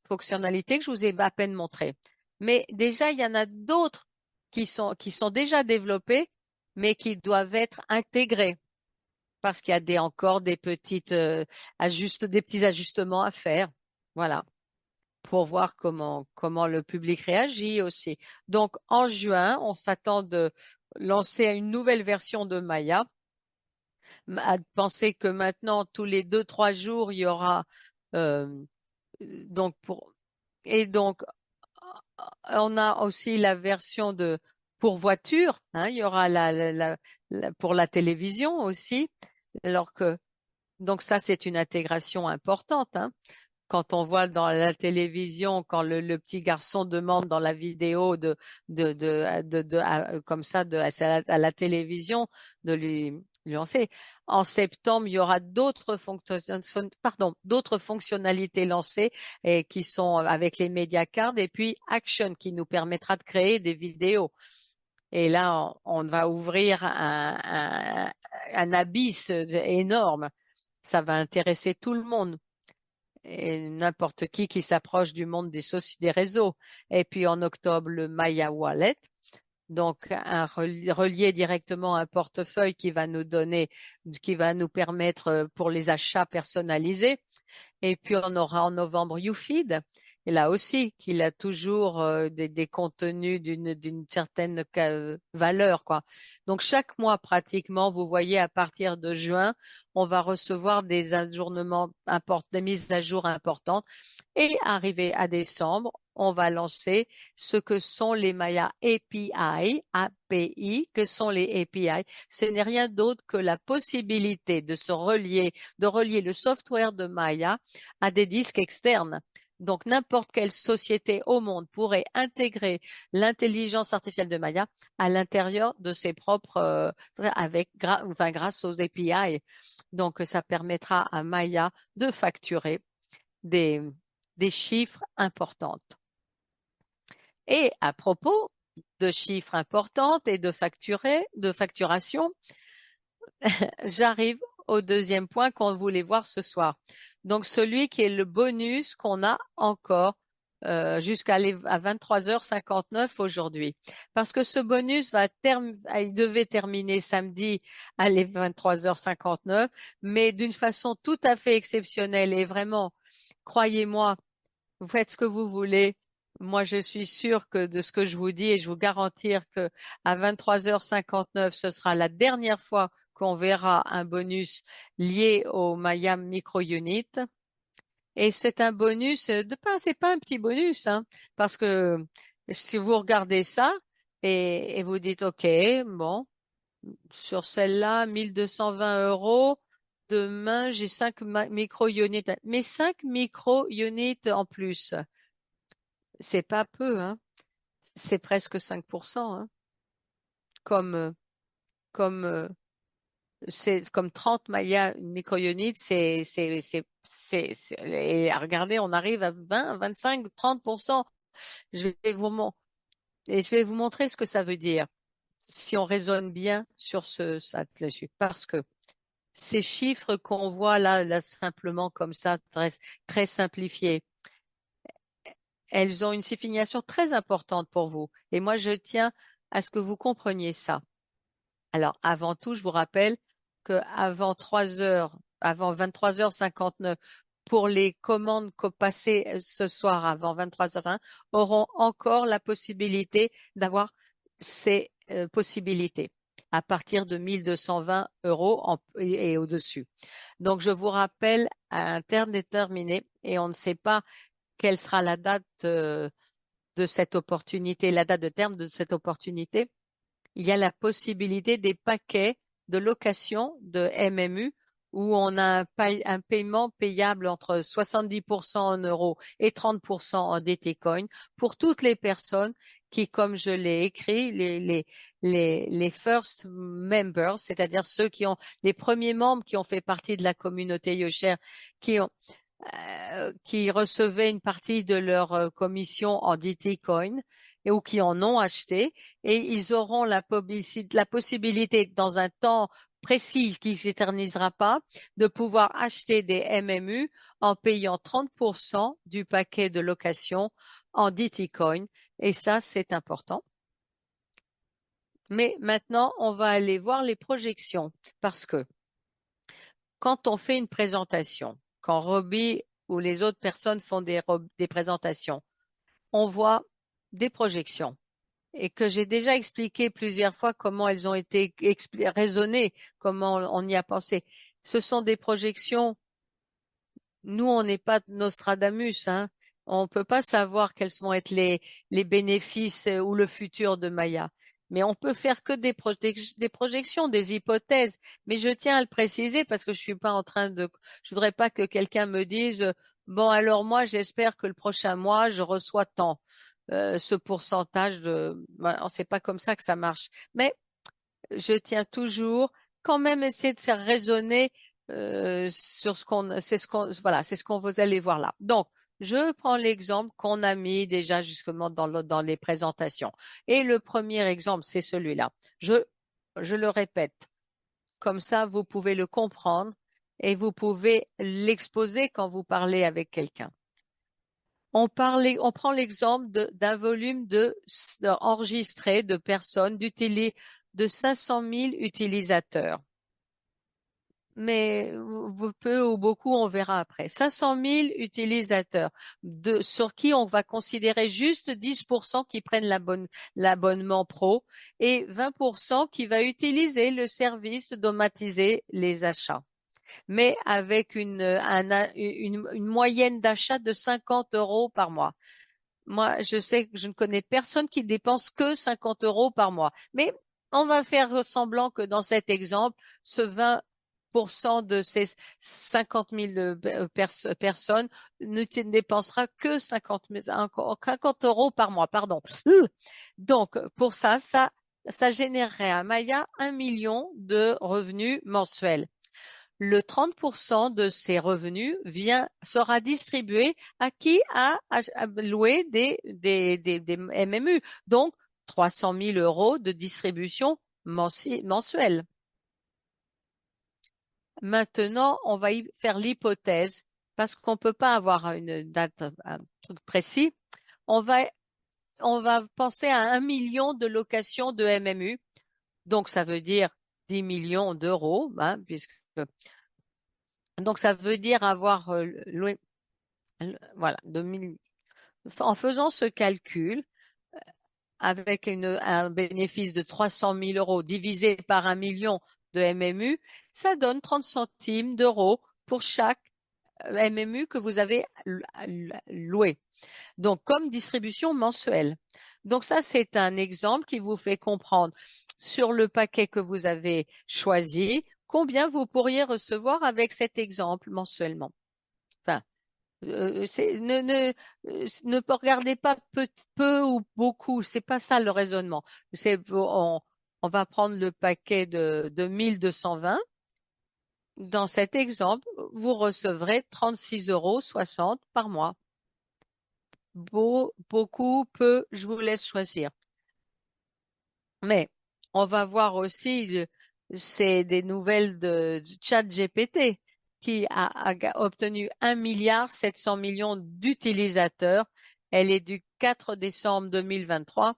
fonctionnalités que je vous ai à peine montrées. Mais déjà, il y en a d'autres qui sont déjà développées, mais qui doivent être intégrées parce qu'il y a encore des des petits ajustements à faire. Voilà. Pour voir comment le public réagit aussi. Donc, en juin, on s'attend de lancer une nouvelle version de Maya. À penser que maintenant, tous les 2, 3 jours, il y aura euh, donc donc on a aussi la version pour voiture. Hein, il y aura pour la télévision aussi. Alors que donc ça, c'est une intégration importante. Hein. Quand on voit dans la télévision, quand le petit garçon demande dans la vidéo comme ça à la télévision de lui lancer. En septembre, il y aura d'autres fonctionnalités lancées et qui sont avec les media cards et puis Action qui nous permettra de créer des vidéos. Et là, on va ouvrir un abysse énorme. Ça va intéresser tout le monde et n'importe qui s'approche du monde des réseaux. Et puis en octobre, le Maya Wallet, donc relié directement à un portefeuille qui va nous permettre pour les achats personnalisés. Et puis on aura en novembre YouFeed. Et là aussi, qu'il a toujours des contenus d'une certaine valeur, quoi. Donc chaque mois pratiquement, vous voyez, à partir de juin, on va recevoir des ajournements importants, des mises à jour importantes. Et arrivé à décembre, on va lancer ce que sont les Maya API. Que sont les API? Ce n'est rien d'autre que la possibilité de relier le software de Maya à des disques externes. Donc, n'importe quelle société au monde pourrait intégrer l'intelligence artificielle de Maya à l'intérieur de ses propres, grâce aux API. Donc, ça permettra à Maya de facturer des, des chiffres importants. Et à propos de chiffres importants et de facturation, j'arrive au deuxième point qu'on voulait voir ce soir. Donc, celui qui est le bonus qu'on a encore jusqu'à à 23h59 aujourd'hui. Parce que ce bonus il devait terminer samedi à les 23h59, mais d'une façon tout à fait exceptionnelle et vraiment, croyez-moi, vous faites ce que vous voulez. Moi, je suis sûre que de ce que je vous dis et je vous garantir que à 23h59, ce sera la dernière fois qu'on verra un bonus lié au Maya Microunit. Et c'est un bonus de pas, c'est pas un petit bonus, hein, parce que si vous regardez ça et vous dites, OK, bon, sur celle-là, 1220 €. Demain, j'ai 5 micro-units. Mais 5 micro-units en plus, c'est pas peu, hein. C'est presque 5%, hein. Comme, euh, comme, c'est comme 30 Maya micro-units, et regardez, on arrive à 20, 25, 30%. Je vais vous, mon- et je vais vous montrer ce que ça veut dire si on raisonne bien sur ça là-dessus. Parce que ces chiffres qu'on voit là simplement comme ça, très, très simplifiés, elles ont une signification très importante pour vous. Et moi, je tiens à ce que vous compreniez ça. Alors, avant tout, je vous rappelle qu'avant 3 heures, avant 23h59, pour les commandes passées ce soir avant 23h05, auront encore la possibilité d'avoir ces possibilités à partir de 1220 € et au-dessus. Donc, je vous rappelle à un terme déterminé et on ne sait pas quelle sera la date de cette opportunité, la date de terme de cette opportunité. Il y a la possibilité des paquets de location de MMU où on a un paiement payable entre 70% en euros et 30% en DT-Coin pour toutes les personnes qui, comme je l'ai écrit, les first members, c'est-à-dire ceux qui ont les premiers membres qui ont fait partie de la communauté Yosher, qui recevaient une partie de leur commission en DT-Coin ou qui en ont acheté, et ils auront la possibilité dans un temps précis qui ne s'éternisera pas, de pouvoir acheter des MMU en payant 30% du paquet de location en DT-Coin. Et ça, c'est important. Mais maintenant, on va aller voir les projections parce que quand on fait une présentation, quand Robbie ou les autres personnes font des présentations, on voit des projections et que j'ai déjà expliqué plusieurs fois comment elles ont été raisonnées, comment on y a pensé. Ce sont des projections. Nous, on n'est pas Nostradamus, hein. On peut pas savoir quels vont être les bénéfices ou le futur de Maya. Mais on peut faire que des projections, des hypothèses. Mais je tiens à le préciser parce que je voudrais pas que quelqu'un me dise, bon, alors moi, j'espère que le prochain mois, je reçois tant, ce pourcentage ben, c'est pas comme ça que ça marche. Mais je tiens toujours quand même essayer de faire raisonner sur voilà, c'est ce qu'on vous allez voir là. Donc, je prends l'exemple qu'on a mis déjà justement dans les présentations. Et le premier exemple, c'est celui-là. Je le répète. Comme ça, vous pouvez le comprendre et vous pouvez l'exposer quand vous parlez avec quelqu'un. On prend l'exemple d'un volume enregistré de personnes de 500 000 utilisateurs. Mais peu ou beaucoup, on verra après. 500 000 utilisateurs sur qui on va considérer juste 10% qui prennent l'abonnement pro et 20% qui va utiliser le service d'automatiser les achats, mais avec une moyenne d'achat de 50 € par mois. Moi, je sais que je ne connais personne qui dépense que 50 € par mois. Mais on va faire semblant que dans cet exemple, ce 20% de ces 50 000 personnes ne dépensera que 50 € par mois, pardon. Donc, pour ça générerait à Maya 1 million de revenus mensuels. Le 30% de ces revenus sera distribué à qui a loué des MMU, donc 300 000 € de distribution mensuelle. Maintenant, on va y faire l'hypothèse parce qu'on peut pas avoir une date, un truc précis. On va, on va penser à 1 million de locations de MMU. Donc, ça veut dire 10 millions d'euros, hein, puisque, donc ça veut dire avoir loué, voilà, en faisant ce calcul, avec un bénéfice de 300 000 euros divisé par 1 million de MMU, ça donne 30 centimes d'euros pour chaque MMU que vous avez loué. Donc, comme distribution mensuelle. Donc, ça, c'est un exemple qui vous fait comprendre sur le paquet que vous avez choisi, combien vous pourriez recevoir avec cet exemple mensuellement. Enfin, ne regardez pas peu ou beaucoup, c'est pas ça le raisonnement. On va prendre le paquet de 1220. Dans cet exemple, vous recevrez 36,60 € par mois. Beaucoup, peu, je vous laisse choisir. Mais on va voir aussi, c'est des nouvelles de ChatGPT qui a obtenu 1,7 milliard d'utilisateurs. Elle est du 4 décembre 2023.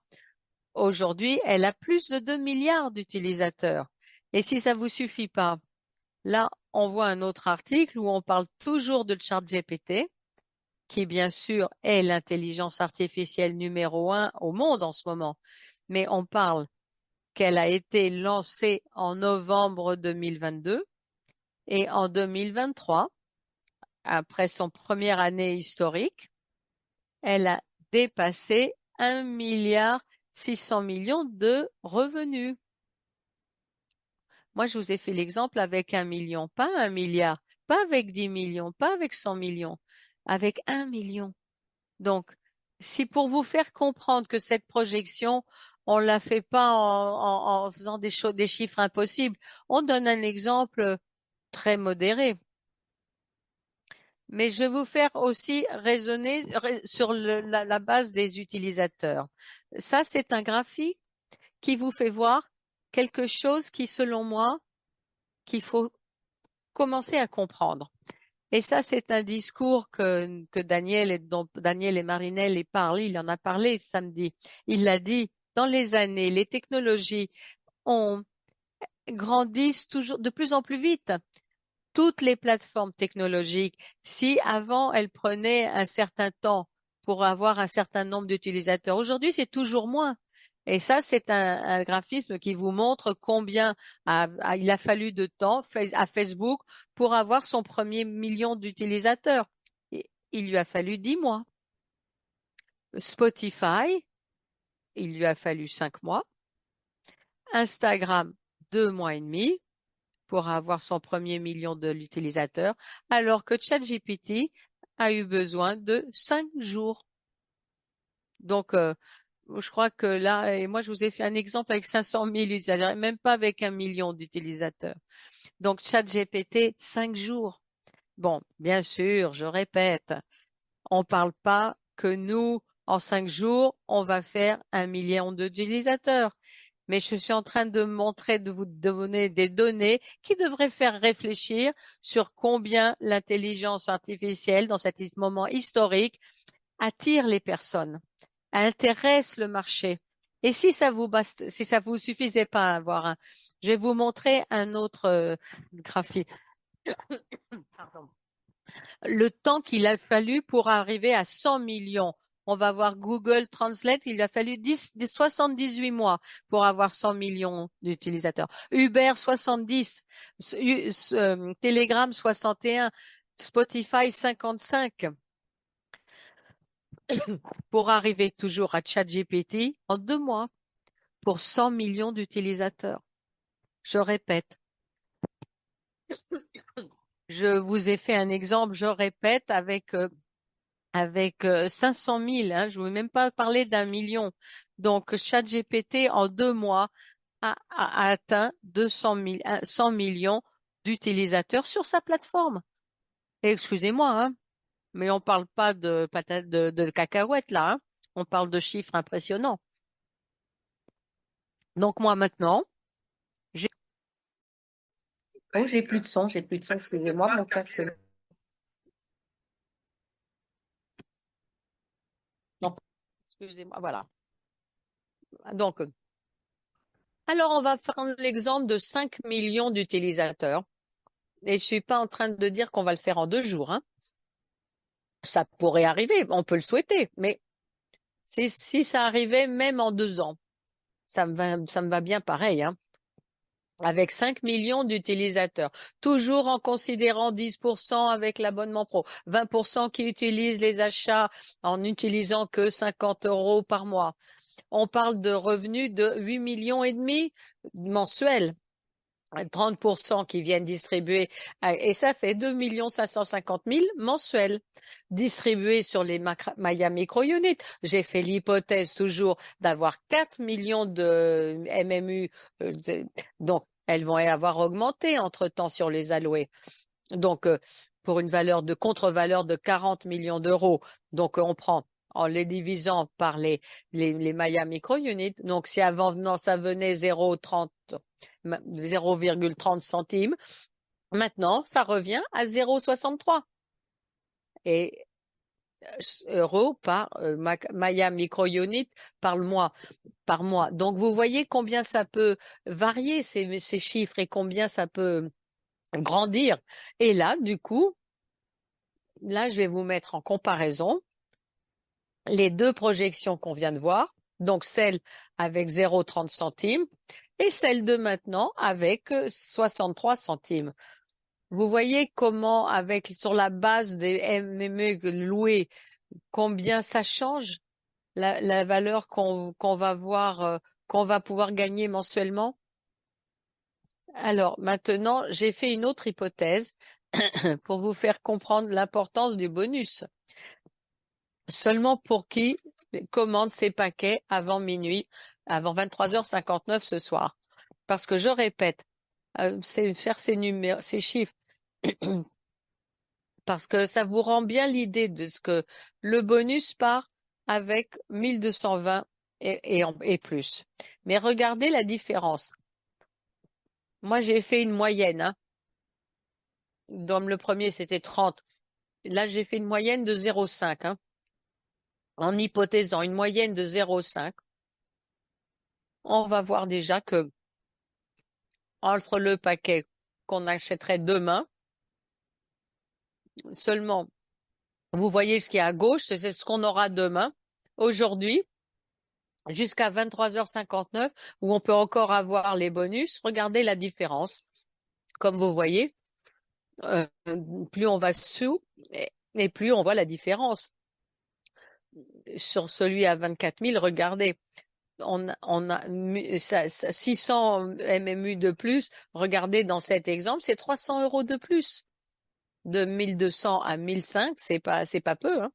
Aujourd'hui, elle a plus de 2 milliards d'utilisateurs. Et si ça vous suffit pas, là, on voit un autre article où on parle toujours de ChatGPT, qui bien sûr est l'intelligence artificielle numéro 1 au monde en ce moment. Mais on parle qu'elle a été lancée en novembre 2022 et en 2023, après son première année historique, elle a dépassé 1,6 milliard de revenus. Moi, je vous ai fait l'exemple avec 1 million, pas 1 milliard, pas avec 10 millions, pas avec 100 millions, avec 1 million. Donc, si pour vous faire comprendre que cette projection, on la fait pas en faisant des chiffres impossibles, on donne un exemple très modéré. Mais je vais vous faire aussi raisonner sur la base des utilisateurs. Ça, c'est un graphique qui vous fait voir quelque chose qui, selon moi, qu'il faut commencer à comprendre. Et ça, c'est un discours que dont Daniel et Marinel parlent. Il en a parlé samedi. Il l'a dit, dans les années, les technologies grandissent toujours de plus en plus vite. Toutes les plateformes technologiques, si avant elles prenaient un certain temps pour avoir un certain nombre d'utilisateurs, aujourd'hui c'est toujours moins. Et ça, c'est un graphisme qui vous montre combien il a fallu de temps à Facebook pour avoir son premier million d'utilisateurs. Il lui a fallu 10 mois. Spotify, il lui a fallu 5 mois. Instagram, 2 mois et demi pour avoir son premier million de l'utilisateur, alors que ChatGPT a eu besoin de 5 jours. Donc, je crois que là, et moi je vous ai fait un exemple avec 500 000 utilisateurs, même pas avec 1 million d'utilisateurs. Donc, ChatGPT, 5 jours. Bon, bien sûr, je répète, on parle pas que nous, en 5 jours, on va faire 1 million d'utilisateurs. Mais je suis en train de montrer, de vous donner des données qui devraient faire réfléchir sur combien l'intelligence artificielle, dans cet moment historique, attire les personnes, intéresse le marché. Et si ça vous suffisait pas à avoir un, je vais vous montrer un autre graphique. Pardon. Le temps qu'il a fallu pour arriver à 100 millions. On va voir Google Translate, il a fallu 78 mois pour avoir 100 millions d'utilisateurs. Uber 70, Telegram 61, Spotify 55, pour arriver toujours à ChatGPT en 2 mois pour 100 millions d'utilisateurs. Je répète, je vous ai fait un exemple, je répète, avec 500 000, hein, je ne veux même pas parler d'1 million. Donc, ChatGPT, en 2 mois, a atteint 100 millions d'utilisateurs sur sa plateforme. Et excusez-moi, hein, mais on parle pas de patates de cacahuètes là, hein. On parle de chiffres impressionnants. Donc moi maintenant, j'ai Oh, j'ai plus de son, excusez-moi, mon casque. Non, excusez-moi, voilà. Donc, alors on va prendre l'exemple de 5 millions d'utilisateurs. Et je suis pas en train de dire qu'on va le faire en 2 jours, hein. Ça pourrait arriver, on peut le souhaiter, mais si ça arrivait même en 2 ans, ça me va bien pareil, hein. Avec 5 millions d'utilisateurs, toujours en considérant 10% avec l'abonnement pro, 20% qui utilisent les achats en n'utilisant que 50 euros par mois. On parle de revenus de 8 millions et demi mensuels. 30% qui viennent distribuer, et ça fait 2 550 000 mensuels distribués sur les Maya Microunits. J'ai fait l'hypothèse toujours d'avoir 4 millions de MMU, donc elles vont avoir augmenté entre-temps sur les alloués. Donc, pour une valeur de contre-valeur de 40 millions d'euros. Donc, on prend en les divisant par les Maya Microunits. Donc, si avant ça venait 0,30 centimes, maintenant, ça revient à 0,63 et euros par Maya Microunit par mois, par mois. Donc, vous voyez combien ça peut varier ces chiffres et combien ça peut grandir. Et là, du coup, là, je vais vous mettre en comparaison les deux projections qu'on vient de voir, donc celle avec 0,30 centimes et celle de maintenant avec 63 centimes. Vous voyez comment, avec sur la base des MME loués, combien ça change la valeur qu'on va voir, qu'on va pouvoir gagner mensuellement? Alors maintenant, j'ai fait une autre hypothèse pour vous faire comprendre l'importance du bonus. Seulement pour qui commande ses paquets avant minuit, avant 23h59 ce soir. Parce que je répète, c'est faire ces chiffres, parce que ça vous rend bien l'idée de ce que le bonus part avec 1220 et plus. Mais regardez la différence. Moi, j'ai fait une moyenne, hein. Dans le premier, c'était 30. Là, j'ai fait une moyenne de 0,5, hein. En hypothétisant une moyenne de 0,5, on va voir déjà que entre le paquet qu'on achèterait demain, seulement, vous voyez ce qui est à gauche, c'est ce qu'on aura demain. Aujourd'hui, jusqu'à 23h59, où on peut encore avoir les bonus, regardez la différence. Comme vous voyez, euh, plus on va sous, et plus on voit la différence. Sur celui à 24 000, regardez, on a 600 MMU de plus. Regardez dans cet exemple, c'est 300 euros de plus. De 1200 à 1005, c'est pas peu, hein.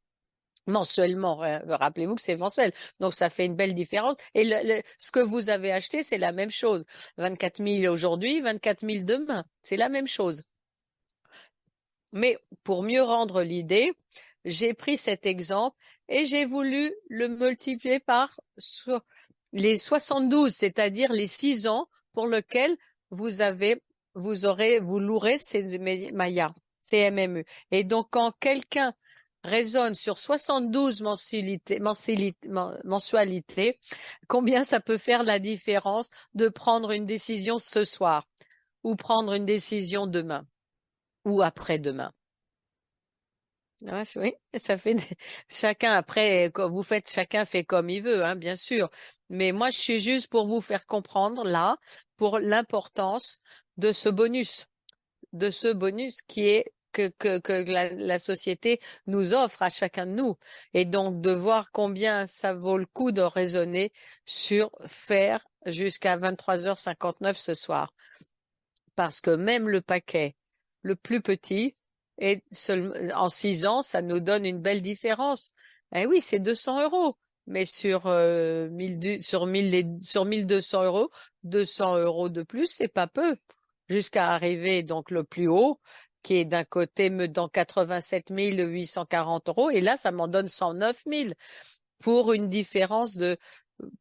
Mensuellement, rappelez-vous que c'est mensuel. Donc, ça fait une belle différence. Et ce que vous avez acheté, c'est la même chose. 24 000 aujourd'hui, 24 000 demain. C'est la même chose. Mais pour mieux rendre l'idée, j'ai pris cet exemple et j'ai voulu le multiplier par les 72, c'est-à-dire les 6 ans pour lesquels vous louerez ces Maya, ces MMU. Et donc, quand quelqu'un raisonne sur 72 mensualités, combien ça peut faire la différence de prendre une décision ce soir ou prendre une décision demain ou après-demain. Ah, oui, ça fait chacun après, quand vous faites, chacun fait comme il veut, hein, bien sûr. Mais moi, je suis juste pour vous faire comprendre là, pour l'importance de ce bonus qui est que la société nous offre à chacun de nous. Et donc de voir combien ça vaut le coup de raisonner sur faire jusqu'à 23h59 ce soir. Parce que même le paquet, le plus petit, en 6 ans, ça nous donne une belle différence. Eh oui, c'est 200 euros. Mais sur, 1200 euros, 200 euros de plus, c'est pas peu. Jusqu'à arriver donc le plus haut, qui est d'un côté dans 87 840 euros. Et là, ça m'en donne 109 000 pour une différence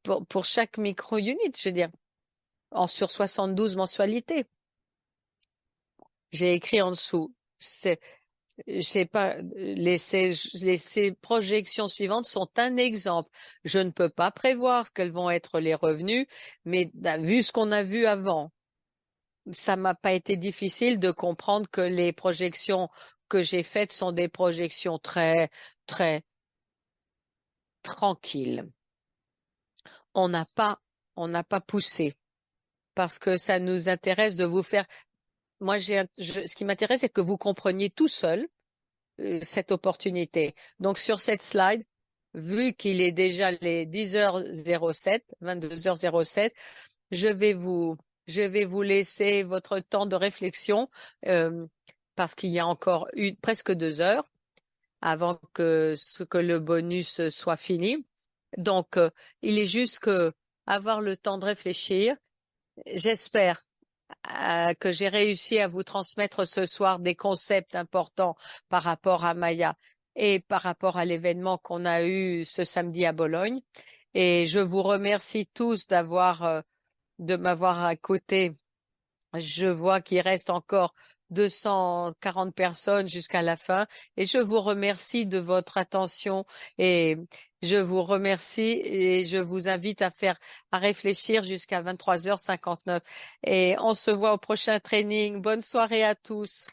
pour chaque micro-unit, je veux dire, sur 72 mensualités. J'ai écrit en dessous. J'ai pas, ces projections suivantes sont un exemple. Je ne peux pas prévoir quels vont être les revenus, mais vu ce qu'on a vu avant, ça m'a pas été difficile de comprendre que les projections que j'ai faites sont des projections très, très tranquilles. On n'a pas, on n'a pas poussé parce que ça nous intéresse de vous faire. Moi, ce qui m'intéresse, c'est que vous compreniez tout seul cette opportunité. Donc, sur cette slide, vu qu'il est déjà les 10h07, 22h07, je vais vous, je vais vous laisser votre temps de réflexion euh, parce qu'il y a encore presque 2 heures avant que le bonus soit fini. Donc, il est juste que avoir le temps de réfléchir. J'espère que j'ai réussi à vous transmettre ce soir des concepts importants par rapport à Maya et par rapport à l'événement qu'on a eu ce samedi à Bologne. Et je vous remercie tous de m'avoir écouté. Je vois qu'il reste encore 240 personnes jusqu'à la fin et je vous remercie de votre attention et je vous remercie et je vous invite à réfléchir jusqu'à 23h59 et on se voit au prochain training. Bonne soirée à tous.